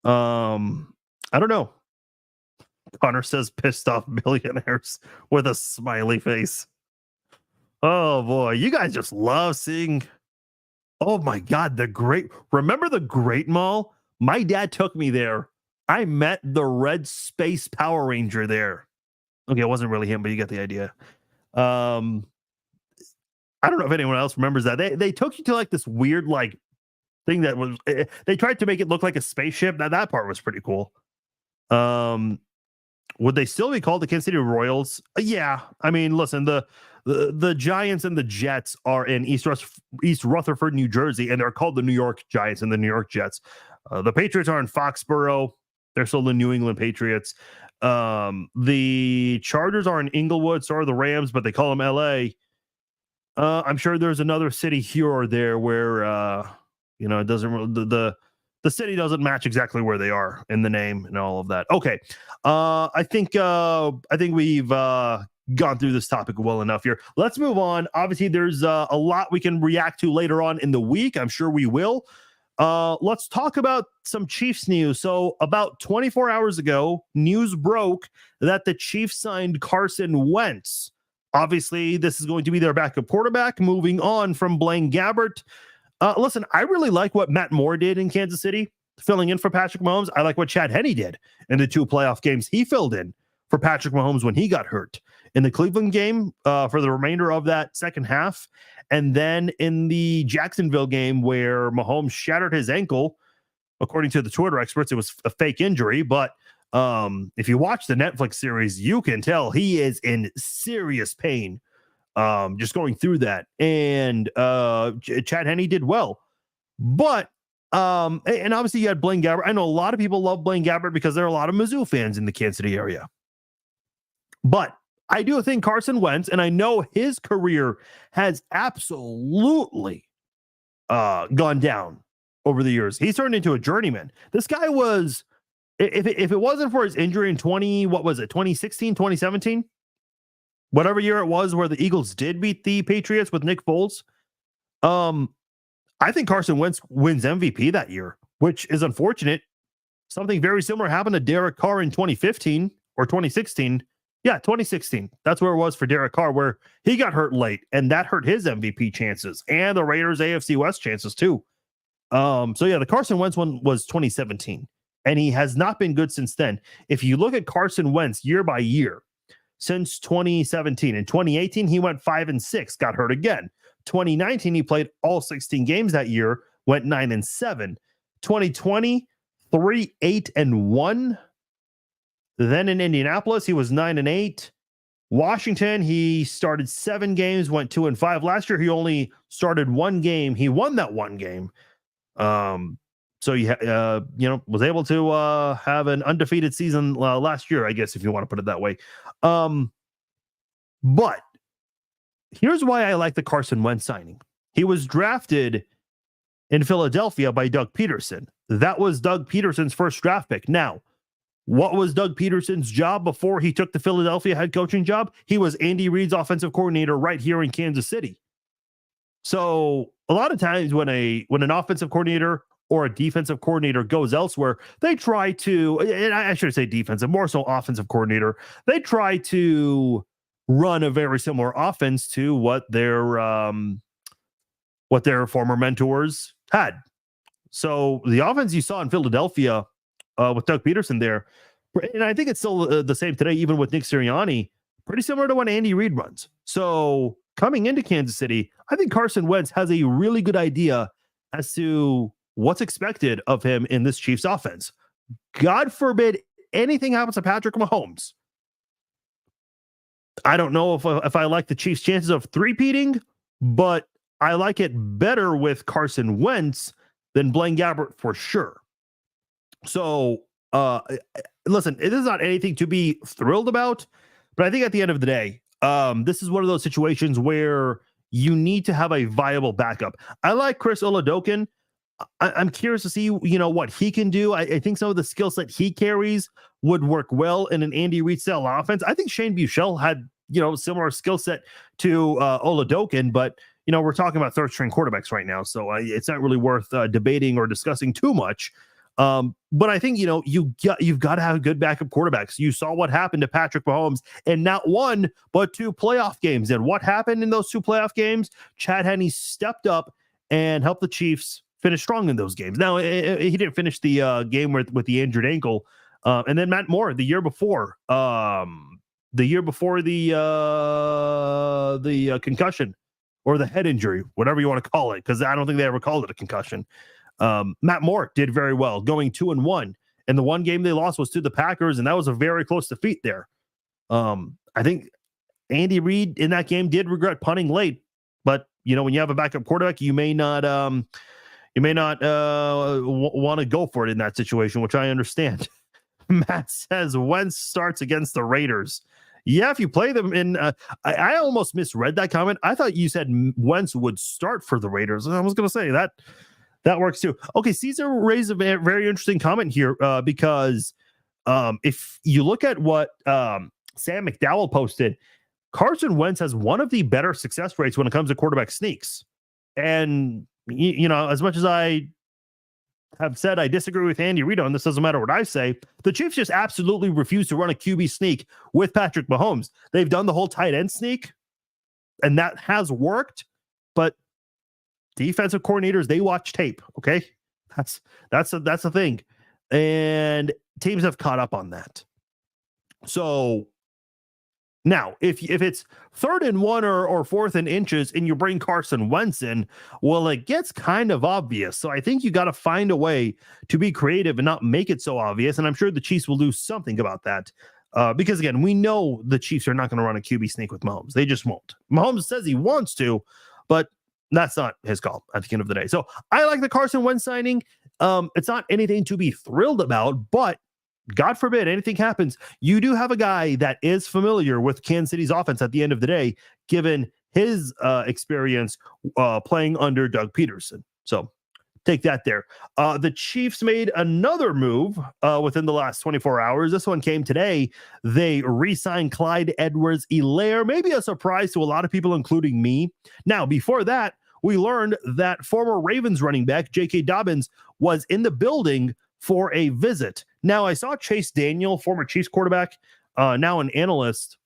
I don't know. Connor says pissed off billionaires with a smiley face. Oh boy, you guys just love seeing. Oh my God, remember the Great Mall? My dad took me there. I met the Red Space Power Ranger there. Okay, it wasn't really him, but you get the idea. I don't know if anyone else remembers that. They took you to like this weird like thing that was. They tried to make it look like a spaceship. Now that part was pretty cool. Would they still be called the Kansas City Royals? Yeah. I mean, listen, the Giants and the Jets are in East Rutherford, New Jersey, and they're called the New York Giants and the New York Jets. The Patriots are in Foxborough. They're still the New England Patriots. The Chargers are in Inglewood, so are the Rams, but they call them LA. I'm sure there's another city here or there where, it doesn't the city doesn't match exactly where they are in the name and all of that. Okay. I think we've gone through this topic well enough here. Let's move on. Obviously, there's a lot we can react to later on in the week. I'm sure we will. Let's talk about some Chiefs news. So about 24 hours ago, news broke that the Chiefs signed Carson Wentz. Obviously, this is going to be their backup quarterback, moving on from Blaine Gabbert. Listen, I really like what Matt Moore did in Kansas City, filling in for Patrick Mahomes. I like what Chad Henne did in the 2 playoff games he filled in for Patrick Mahomes when he got hurt. In the Cleveland game for the remainder of that second half, and then in the Jacksonville game where Mahomes shattered his ankle. According to the Twitter experts, it was a fake injury, but if you watch the Netflix series, you can tell he is in serious pain. Just going through that, and Chad Henne did well, but and obviously you had Blaine Gabbert. I know a lot of people love Blaine Gabbert because there are a lot of Mizzou fans in the Kansas City area, but I do think Carson Wentz, and I know his career has absolutely gone down over the years. He's turned into a journeyman. This guy was, if it wasn't for his injury in 2016, 2017. Whatever year it was where the Eagles did beat the Patriots with Nick Foles, I think Carson Wentz wins MVP that year, which is unfortunate. Something very similar happened to Derek Carr in 2015 or 2016. Yeah, 2016. That's where it was for Derek Carr, where he got hurt late, and that hurt his MVP chances and the Raiders' AFC West chances too. So yeah, the Carson Wentz one was 2017, and he has not been good since then. If you look at Carson Wentz year by year since 2017, in 2018 he went 5-6, got hurt again. 2019 he played all 16 games that year, went 9-7. 2020 3-8-1. Then in Indianapolis he was 9-8. Washington, he started 7 games, went 2-5. Last year he only started 1 game. He won that 1 game. So you was able to have an undefeated season last year, I guess, if you want to put it that way. But here's why I like the Carson Wentz signing. He was drafted in Philadelphia by Doug Peterson. That was Doug Peterson's first draft pick. Now, what was Doug Peterson's job before he took the Philadelphia head coaching job? He was Andy Reid's offensive coordinator right here in Kansas City. So a lot of times when an offensive coordinator or a defensive coordinator goes elsewhere, they try to, and I should say defensive, more so offensive coordinator, they try to run a very similar offense to what their former mentors had. So the offense you saw in Philadelphia with Doug Peterson there, and I think it's still the same today, even with Nick Sirianni, pretty similar to what Andy Reid runs. So coming into Kansas City, I think Carson Wentz has a really good idea as to what's expected of him in this Chiefs offense. God forbid anything happens to Patrick Mahomes. I don't know if I like the Chiefs' chances of three-peating, but I like it better with Carson Wentz than Blaine Gabbert for sure. So, listen, it is not anything to be thrilled about, but I think at the end of the day, this is one of those situations where you need to have a viable backup. I like Chris Oladokun. I'm curious to see, what he can do. I think some of the skill set he carries would work well in an Andy Reid style offense. I think Shane Buechele had, similar skill set to Oladokun, but we're talking about third string quarterbacks right now, so it's not really worth debating or discussing too much. But I think, you've got to have good backup quarterbacks. You saw what happened to Patrick Mahomes in not 1, but 2 playoff games. And what happened in those 2 playoff games? Chad Henne stepped up and helped the Chiefs finish strong in those games. Now, he didn't finish the game with the injured ankle. And then Matt Moore, the year before the concussion or the head injury, whatever you want to call it, because I don't think they ever called it a concussion. Matt Moore did very well, going 2-1. And the one game they lost was to the Packers, and that was a very close defeat there. I think Andy Reid in that game did regret punting late, but when you have a backup quarterback, you may not want to go for it in that situation, which I understand. Matt says Wentz starts against the Raiders. Yeah, if you play them in, I almost misread that comment. I thought you said Wentz would start for the Raiders. I was going to say that works too. Okay, Caesar raised a very interesting comment here because if you look at what Sam McDowell posted, Carson Wentz has one of the better success rates when it comes to quarterback sneaks. And, as much as I have said I disagree with Andy Reid on this, doesn't matter what I say, the Chiefs just absolutely refuse to run a QB sneak with Patrick Mahomes. They've done the whole tight end sneak, and that has worked, but defensive coordinators, they watch tape. Okay. That's a thing. And teams have caught up on that. So now if it's 3rd and 1 or 4th and inches and you bring Carson Wentz in, well, it gets kind of obvious. So I think you got to find a way to be creative and not make it so obvious. And I'm sure the Chiefs will do something about that. Because again, we know the Chiefs are not going to run a QB sneak with Mahomes. They just won't. Mahomes says he wants to, but that's not his call at the end of the day. So I like the Carson Wentz signing. It's not anything to be thrilled about, but God forbid anything happens, you do have a guy that is familiar with Kansas City's offense at the end of the day, given his experience playing under Doug Peterson. So take that there. The Chiefs made another move within the last 24 hours. This one came today. They re-signed Clyde Edwards-Helaire. Maybe a surprise to a lot of people, including me. Now, before that, we learned that former Ravens running back J.K. Dobbins was in the building for a visit. Now, I saw Chase Daniel, former Chiefs quarterback, now an analyst,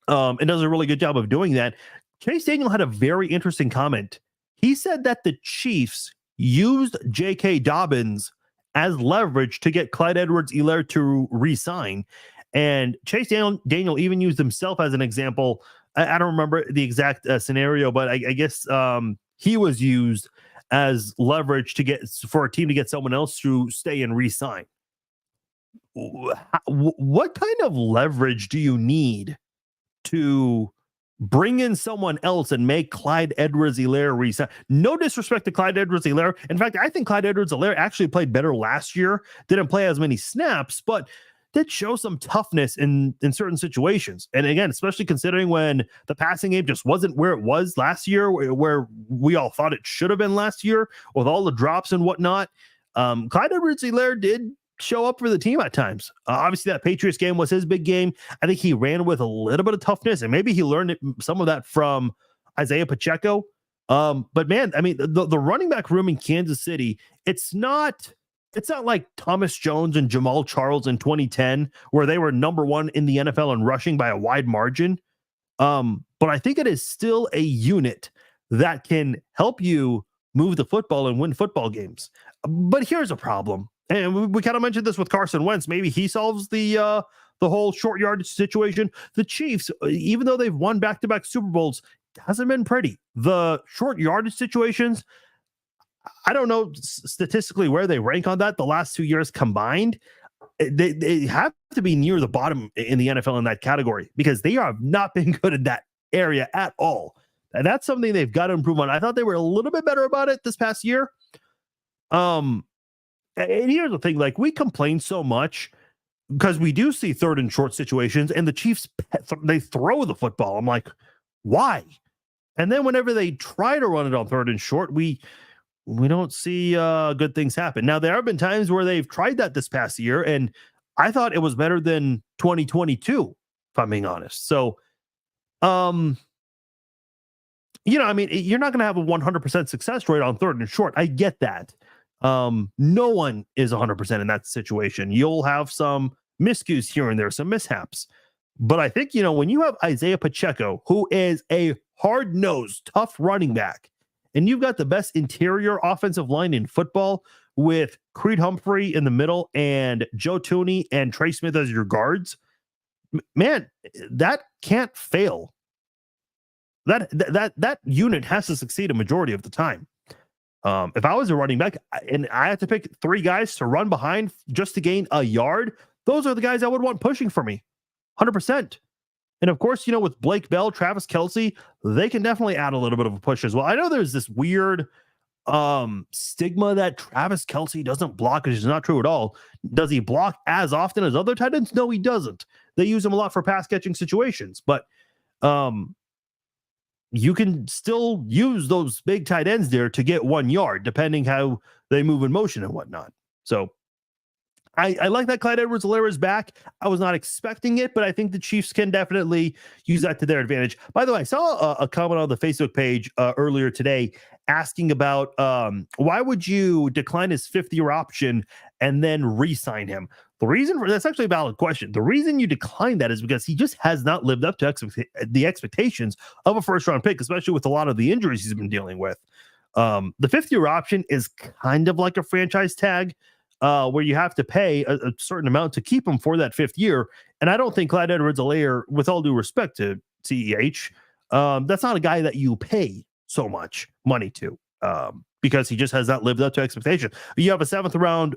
and does a really good job of doing that. Chase Daniel had a very interesting comment. He said that the Chiefs used J.K. Dobbins as leverage to get Clyde Edwards-Helaire to re-sign. And Chase Daniel even used himself as an example. I don't remember the exact scenario, but I guess he was used as leverage to get for a team to get someone else to stay and re-sign. What kind of leverage do you need to bring in someone else and make Clyde Edwards-Helaire resign? No disrespect to Clyde Edwards-Helaire. In fact, I think Clyde Edwards-Helaire actually played better last year. Didn't play as many snaps, but did show some toughness in certain situations. And again, especially considering when the passing game just wasn't where it was last year, where we all thought it should have been last year with all the drops and whatnot. Clyde Edwards-Helaire did show up for the team at times. Obviously, that Patriots game was his big game. I think he ran with a little bit of toughness, and maybe he learned some of that from Isaiah Pacheco. But man, I mean, the running back room in Kansas City, it's not like Thomas Jones and Jamal Charles in 2010, where they were number one in the NFL in rushing by a wide margin. But I think it is still a unit that can help you move the football and win football games. But here's a problem. And we kind of mentioned this with Carson Wentz. Maybe he solves the whole short yardage situation. The Chiefs, even though they've won back-to-back Super Bowls, hasn't been pretty. The short yardage situations, I don't know statistically where they rank on that the last 2 years combined. They have to be near the bottom in the NFL in that category because they have not been good in that area at all. And that's something they've got to improve on. I thought they were a little bit better about it this past year. And here's the thing, like we complain so much because we do see third and short situations and the Chiefs, they throw the football. I'm like, why? And then whenever they try to run it on third and short, we don't see good things happen. Now, there have been times where they've tried that this past year, and I thought it was better than 2022, if I'm being honest. So, I mean, you're not going to have a 100% success rate on third and short. I get that. No one is 100% in that situation. You'll have some miscues here and there, some mishaps. But I think, when you have Isaiah Pacheco, who is a hard-nosed, tough running back, and you've got the best interior offensive line in football with Creed Humphrey in the middle and Joe Thuney and Trey Smith as your guards, man, that can't fail. That unit has to succeed a majority of the time. If I was a running back and I had to pick three guys to run behind just to gain a yard, those are the guys I would want pushing for me, 100%. And of course, with Blake Bell, Travis Kelce, they can definitely add a little bit of a push as well. I know there's this weird stigma that Travis Kelce doesn't block, which is not true at all. Does he block as often as other tight ends? No, he doesn't. They use him a lot for pass catching situations, but you can still use those big tight ends there to get 1 yard, depending how they move in motion and whatnot. So I like that Clyde Edwards-Helaire is back. I was not expecting it, but I think the Chiefs can definitely use that to their advantage. By the way, I saw a comment on the Facebook page earlier today asking about why would you decline his fifth-year option and then re-sign him? The reason for that's actually a valid question. The reason you decline that is because he just has not lived up to the expectations of a first-round pick, especially with a lot of the injuries he's been dealing with. The fifth-year option is kind of like a franchise tag, where you have to pay a certain amount to keep him for that fifth year. And I don't think Clyde Edwards-Helaire, with all due respect to CEH, that's not a guy that you pay so much money to because he just has not lived up to expectation. You have a seventh round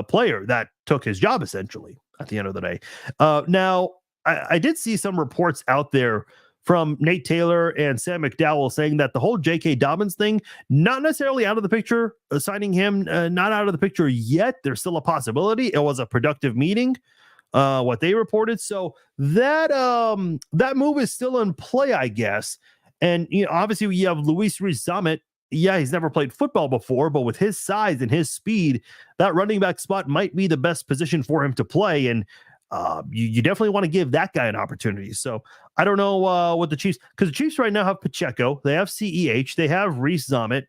player that took his job essentially at the end of the day. Now, I did see some reports out there from Nate Taylor and Sam McDowell saying that the whole J.K. Dobbins thing, not necessarily out of the picture, signing him, not out of the picture yet. There's still a possibility. It was a productive meeting, what they reported. So that move is still in play, I guess. And obviously you have Luis Rees-Zammit. Yeah, he's never played football before, but with his size and his speed, that running back spot might be the best position for him to play. And you definitely want to give that guy an opportunity. So I don't know what the Chiefs, because the Chiefs right now have Pacheco, they have CEH, they have Rees-Zammit.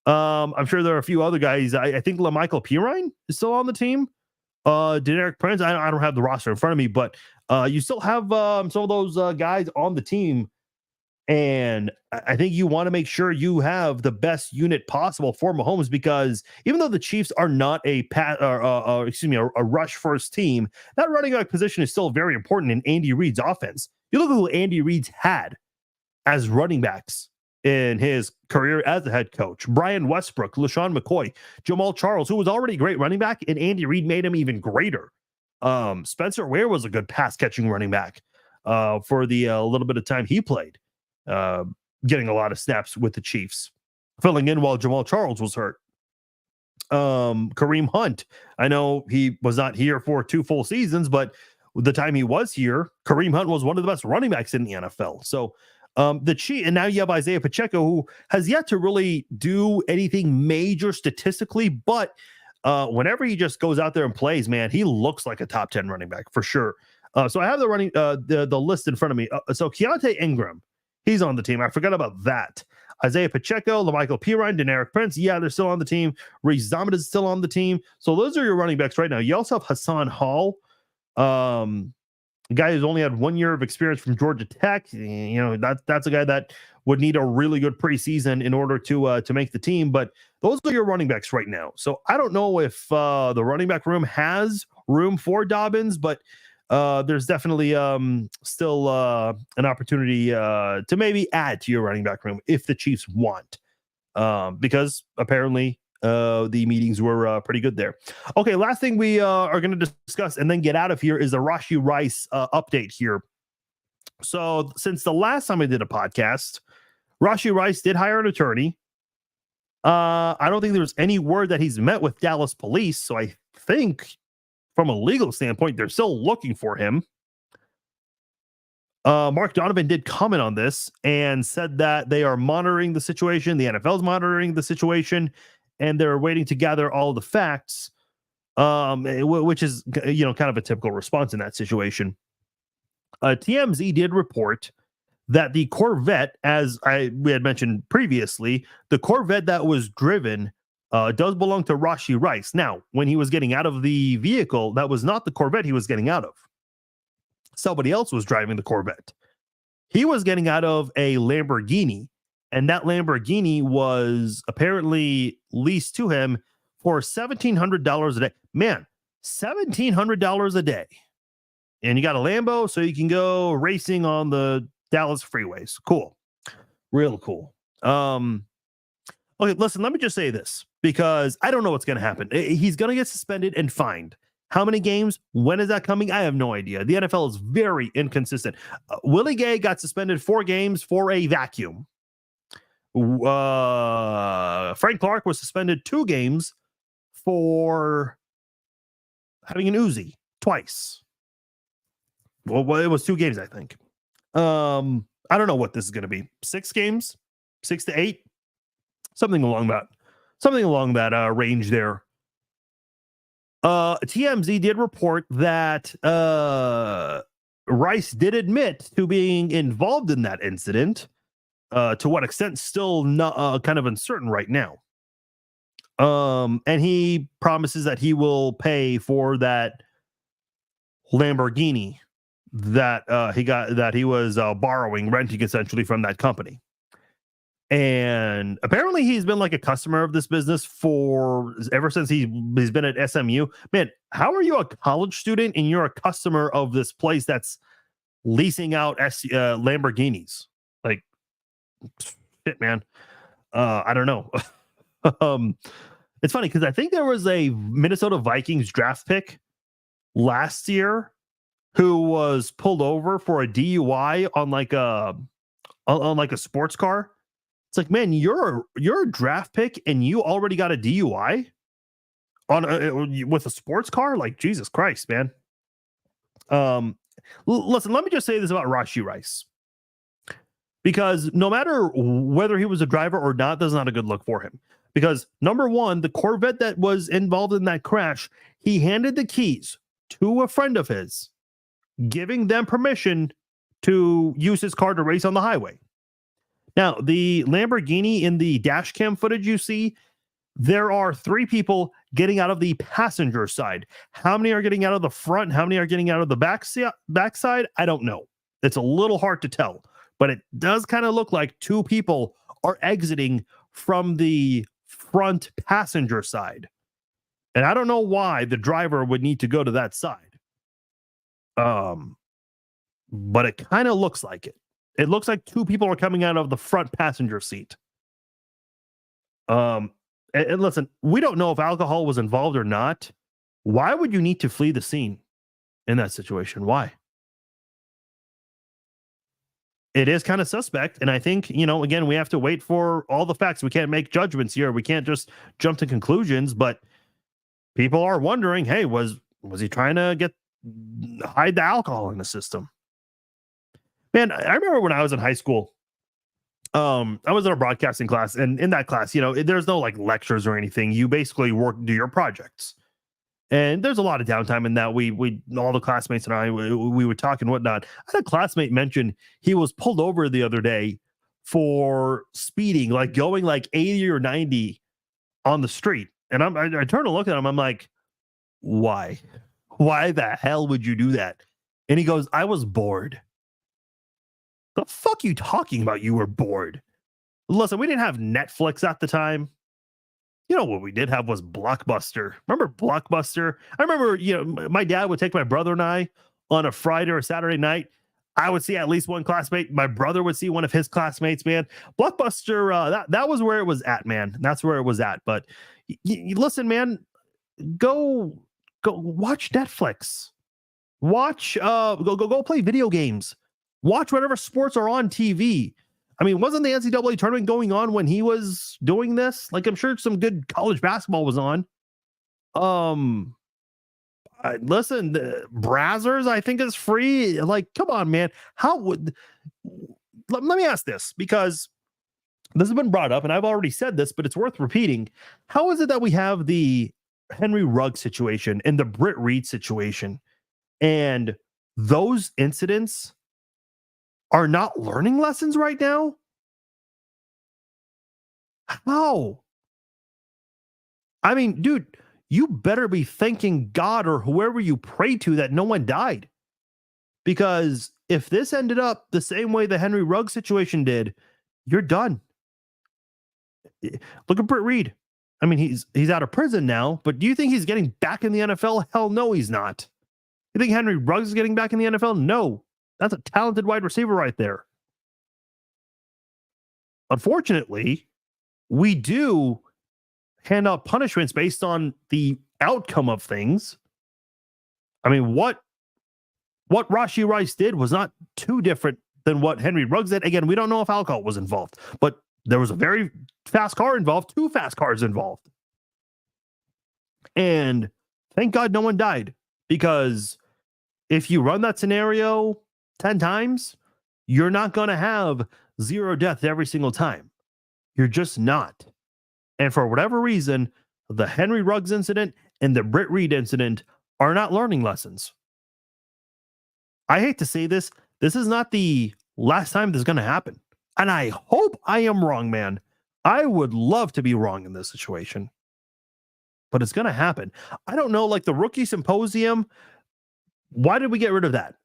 I'm sure there are a few other guys. I think LaMichael Pirine is still on the team. Deneric Prince, I don't have the roster in front of me, but you still have some of those guys on the team. And I think you want to make sure you have the best unit possible for Mahomes, because even though the Chiefs are not a rush first team, that running back position is still very important in Andy Reid's offense. You look at who Andy Reid's had as running backs in his career as a head coach: Brian Westbrook, LaShawn McCoy, Jamal Charles, who was already a great running back, and Andy Reid made him even greater. Spencer Ware was a good pass catching running back for the little bit of time he played. Getting a lot of snaps with the Chiefs, filling in while Jamal Charles was hurt. Kareem Hunt, I know he was not here for 2 full seasons, but the time he was here, Kareem Hunt was one of the best running backs in the NFL. So the Chiefs, and now you have Isaiah Pacheco, who has yet to really do anything major statistically, but whenever he just goes out there and plays, man, he looks like a top 10 running back for sure. So I have the list in front of me. So Keontae Ingram, he's on the team. I forgot about that. Isaiah Pacheco, LaMichael Pirine, Deneric Prince. Yeah, they're still on the team. Reese Ahmed is still on the team. So those are your running backs right now. You also have Hassan Hall, a guy who's only had 1 year of experience from Georgia Tech. That's a guy that would need a really good preseason in order to make the team. But those are your running backs right now. So I don't know if the running back room has room for Dobbins, but there's definitely still an opportunity to maybe add to your running back room if the Chiefs want, because apparently the meetings were pretty good there. Okay, last thing we are going to discuss and then get out of here is the Rashee Rice update here. So since the last time I did a podcast, Rashee Rice did hire an attorney. I don't think there's any word that he's met with Dallas police, so I think from a legal standpoint, they're still looking for him. Mark Donovan did comment on this and said that they are monitoring the situation. The NFL's monitoring the situation, and they're waiting to gather all the facts, which is, kind of a typical response in that situation. TMZ did report that the Corvette, as we had mentioned previously, the Corvette that was driven does belong to Rashee Rice. Now, when he was getting out of the vehicle, that was not the Corvette he was getting out of. Somebody else was driving the Corvette. He was getting out of a Lamborghini, and that Lamborghini was apparently leased to him for $1,700 a day. Man, $1,700 a day. And you got a Lambo, so you can go racing on the Dallas freeways. Cool. Real cool. Okay, listen, let me just say this, because I don't know what's going to happen. He's going to get suspended and fined. How many games? When is that coming? I have no idea. The NFL is very inconsistent. Willie Gay got suspended 4 games for a vacuum. Frank Clark was suspended 2 games for having an Uzi twice. Well, it was 2 games, I think. I don't know what this is going to be. 6 games, 6 to 8, something along that range there. TMZ did report that Rice did admit to being involved in that incident. To what extent, still not kind of uncertain right now. And he promises that he will pay for that Lamborghini that he was renting essentially from that company. And apparently he's been like a customer of this business ever since he's been at SMU. Man, how are you a college student and you're a customer of this place that's leasing out Lamborghinis? Like, shit, man. I don't know. It's funny because I think there was a Minnesota Vikings draft pick last year who was pulled over for a DUI on like a sports car. It's like, man, you're a draft pick and you already got a DUI with a sports car? Like, Jesus Christ, man. Listen, let me just say this about Rashee Rice, because no matter whether he was a driver or not, that's not a good look for him. Because number one, the Corvette that was involved in that crash, he handed the keys to a friend of his, giving them permission to use his car to race on the highway. Now, the Lamborghini in the dash cam footage you see, there are 3 people getting out of the passenger side. How many are getting out of the front? How many are getting out of the backside? I don't know. It's a little hard to tell, but it does kind of look like two people are exiting from the front passenger side. And I don't know why the driver would need to go to that side. But it kind of looks like it. It looks like two people are coming out of the front passenger seat. And listen, we don't know if alcohol was involved or not. Why would you need to flee the scene in that situation? Why? It is kind of suspect. And I think, again, we have to wait for all the facts. We can't make judgments here. We can't just jump to conclusions, but people are wondering, hey, was he trying to hide the alcohol in the system? Man, I remember when I was in high school, I was in a broadcasting class, and in that class, there's no like lectures or anything. You basically do your projects. And there's a lot of downtime in that. We all the classmates and I, we would talk and whatnot. I had a classmate mention he was pulled over the other day for speeding, like going like 80 or 90 on the street. And I turn to look at him. I'm like, why? Why the hell would you do that? And he goes, I was bored. The fuck you talking about? You were bored. Listen, we didn't have Netflix at the time. What we did have was Blockbuster. Remember Blockbuster? I remember, my dad would take my brother and I on a Friday or Saturday night. I would see at least one classmate. My brother would see one of his classmates, man. Blockbuster, that was where it was at, man. That's where it was at. But listen, man, go watch Netflix. Watch, go play video games. Watch whatever sports are on TV. I mean, wasn't the NCAA tournament going on when he was doing this? Like, I'm sure some good college basketball was on. Listen, the Brazzers, I think, is free. Like, come on, man. Let me ask this, because this has been brought up, and I've already said this, but it's worth repeating. How is it that we have the Henry Ruggs situation and the Britt Reed situation, and those incidents are not learning lessons right now? How? I mean, dude, you better be thanking God or whoever you pray to that no one died. Because if this ended up the same way the Henry Ruggs situation did, you're done. Look at Britt Reed. I mean, he's out of prison now, but do you think he's getting back in the NFL? Hell no, he's not. You think Henry Ruggs is getting back in the NFL? No. That's a talented wide receiver right there. Unfortunately, we do hand out punishments based on the outcome of things. I mean, what Rashee Rice did was not too different than what Henry Ruggs did. Again, we don't know if alcohol was involved, but there was a very fast car involved, 2 fast cars involved. And thank God no one died, because if you run that scenario 10 times, you're not going to have 0 deaths every single time. You're just not. And for whatever reason, the Henry Ruggs incident and the Britt Reed incident are not learning lessons. I hate to say this. This is not the last time this is going to happen. And I hope I am wrong, man. I would love to be wrong in this situation. But it's going to happen. I don't know, like the rookie symposium, why did we get rid of that?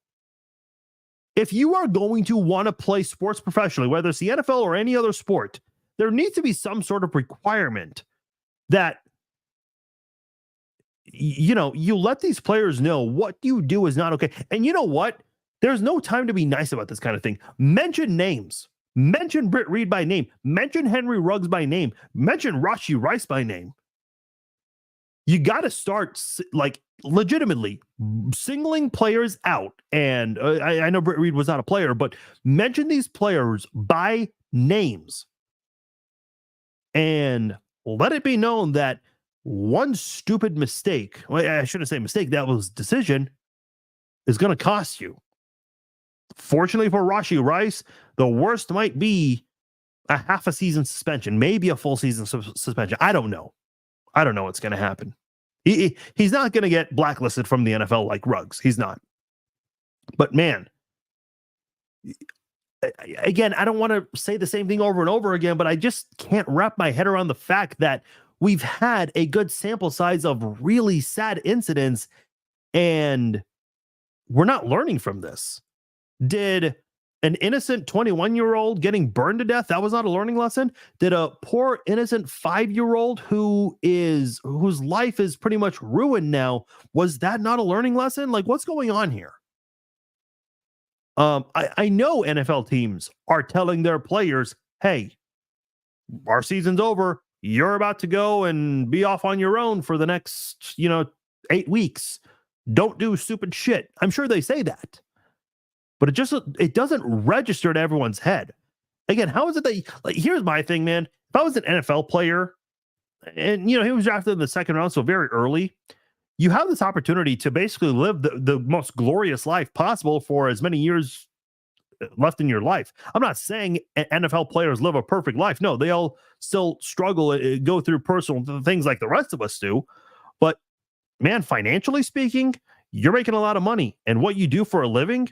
If you are going to want to play sports professionally, whether it's the NFL or any other sport, there needs to be some sort of requirement that, you let these players know what you do is not okay. And you know what? There's no time to be nice about this kind of thing. Mention names. Mention Britt Reed by name. Mention Henry Ruggs by name. Mention Rashee Rice by name. You got to start, like, legitimately singling players out. And I know Britt Reed was not a player, but mention these players by names. And let it be known that one stupid mistake, well, I shouldn't say mistake, that was decision, is going to cost you. Fortunately for Rashee Rice, the worst might be a half a season suspension, maybe a full season suspension. I don't know. I don't know what's going to happen. He's not going to get blacklisted from the NFL like Ruggs. He's not. But man, again, I don't want to say the same thing over and over again, but I just can't wrap my head around the fact that we've had a good sample size of really sad incidents, and we're not learning from this. Did an innocent 21-year-old getting burned to death, that was not a learning lesson? Did a poor innocent 5-year-old whose life is pretty much ruined now, was that not a learning lesson? Like, what's going on here? I know NFL teams are telling their players, hey, our season's over. You're about to go and be off on your own for the next, 8 weeks. Don't do stupid shit. I'm sure they say that. But it doesn't register to everyone's head. Again, how is it that, like, here's my thing, man. If I was an NFL player and, he was drafted in the second round, so very early, you have this opportunity to basically live the most glorious life possible for as many years left in your life. I'm not saying NFL players live a perfect life. No, they all still struggle, go through personal things like the rest of us do. But man, financially speaking, you're making a lot of money, and what you do for a living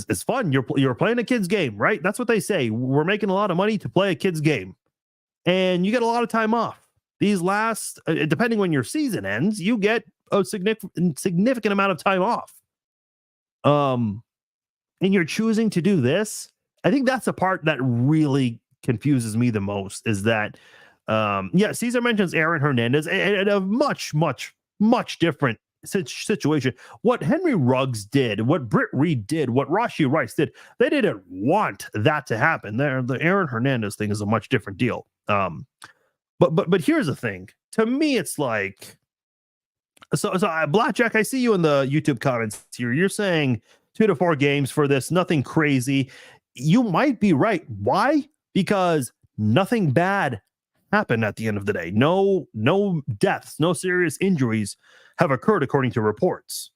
is fun. You're playing a kid's game, right? That's what they say. We're making a lot of money to play a kid's game, and you get a lot of time off. These last, depending when your season ends, you get a significant amount of time off. And you're choosing to do this. I think that's the part that really confuses me the most, is that, Caesar mentions Aaron Hernandez and a much, much, much different situation. What Henry Ruggs did, what Britt Reed did, what Rashee Rice did, they didn't want that to happen. The Aaron Hernandez thing is a much different deal. But here's the thing. To me, it's like, so Blackjack, I see you in the YouTube comments here. You're saying 2 to 4 games for this, nothing crazy. You might be right. Why? Because nothing bad happened at the end of the day. No deaths, no serious injuries have occurred according to reports.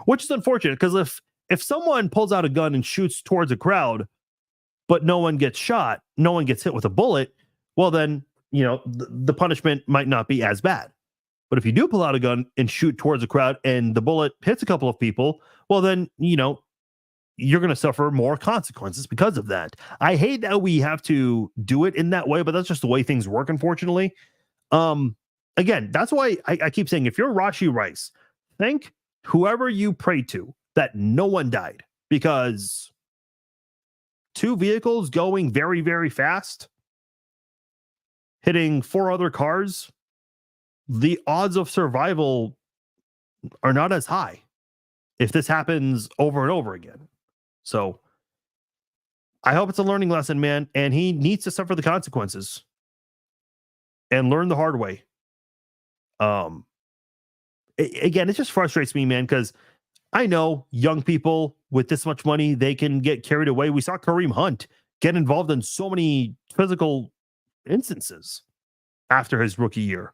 Which is unfortunate, because if someone pulls out a gun and shoots towards a crowd, but no one gets shot, no one gets hit with a bullet, well then, the punishment might not be as bad. But if you do pull out a gun and shoot towards a crowd and the bullet hits a couple of people, well then, you're going to suffer more consequences because of that. I hate that we have to do it in that way, but that's just the way things work, unfortunately. Again, that's why I keep saying, if you're Rashee Rice, thank whoever you pray to that no one died, because 2 vehicles going very, very fast, hitting 4 other cars, the odds of survival are not as high if this happens over and over again. So I hope it's a learning lesson, man, and he needs to suffer the consequences and learn the hard way. Again, it just frustrates me, man, because I know young people with this much money, they can get carried away. We saw Kareem Hunt get involved in so many physical instances after his rookie year.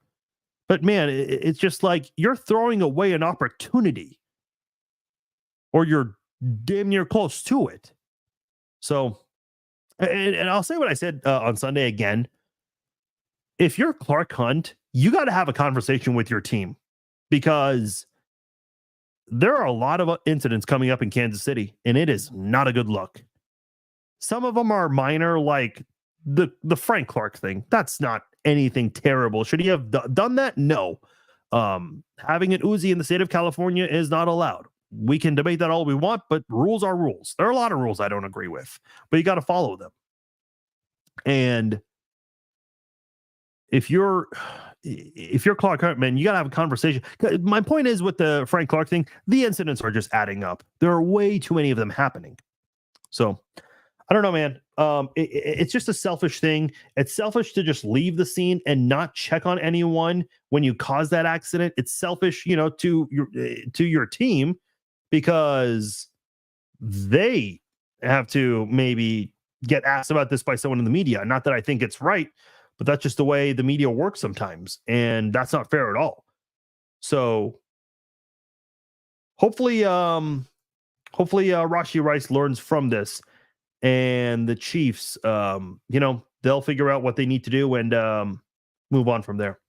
But man, it's just like you're throwing away an opportunity, or you're damn near close to it. So, and I'll say what I said on Sunday again. If you're Clark Hunt, you got to have a conversation with your team, because there are a lot of incidents coming up in Kansas City, and it is not a good look. Some of them are minor, like the Frank Clark thing. That's not anything terrible. Should he have done that? No. Having an Uzi in the state of California is not allowed. We can debate that all we want, but rules are rules. There are a lot of rules I don't agree with, but you got to follow them. And if you're Clark Hunt, man, you got to have a conversation. My point is, with the Frank Clark thing, the incidents are just adding up. There are way too many of them happening. So I don't know, man. It's just a selfish thing. It's selfish to just leave the scene and not check on anyone when you cause that accident. It's selfish, to your team, because they have to maybe get asked about this by someone in the media. Not that I think it's right, but that's just the way the media works sometimes, and that's not fair at all. So hopefully Rashee Rice learns from this, and the Chiefs, they'll figure out what they need to do and move on from there.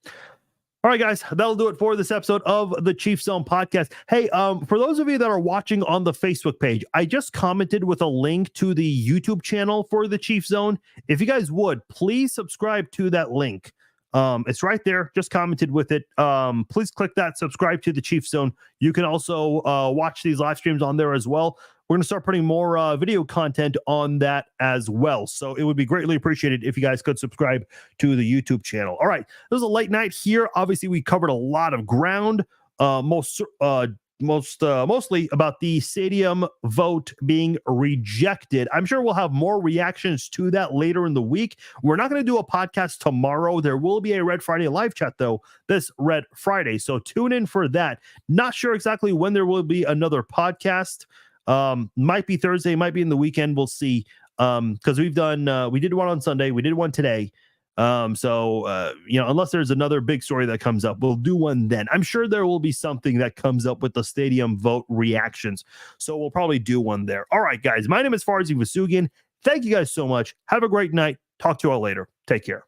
All right, guys, that'll do it for this episode of the Chiefs Zone podcast. Hey, for those of you that are watching on the Facebook page, I just commented with a link to the YouTube channel for the Chiefs Zone. If you guys would, please subscribe to that link. It's right there. Just commented with it. Please click that, subscribe to the Chiefs Zone. You can also watch these live streams on there as well. We're going to start putting more video content on that as well. So it would be greatly appreciated if you guys could subscribe to the YouTube channel. All right. This is a late night here. Obviously, we covered a lot of ground. Mostly about the stadium vote being rejected. I'm sure we'll have more reactions to that later in the week. We're not going to do a podcast tomorrow. There will be a Red Friday live chat, though, this Red Friday. So tune in for that. Not sure exactly when there will be another podcast. Might be Thursday, might be in the weekend. We'll see. Because we did one on Sunday. We did one today. Unless there's another big story that comes up, we'll do one then. I'm sure there will be something that comes up with the stadium vote reactions. So we'll probably do one there. All right, guys. My name is Farzi Vasugian. Thank you guys so much. Have a great night. Talk to you all later. Take care.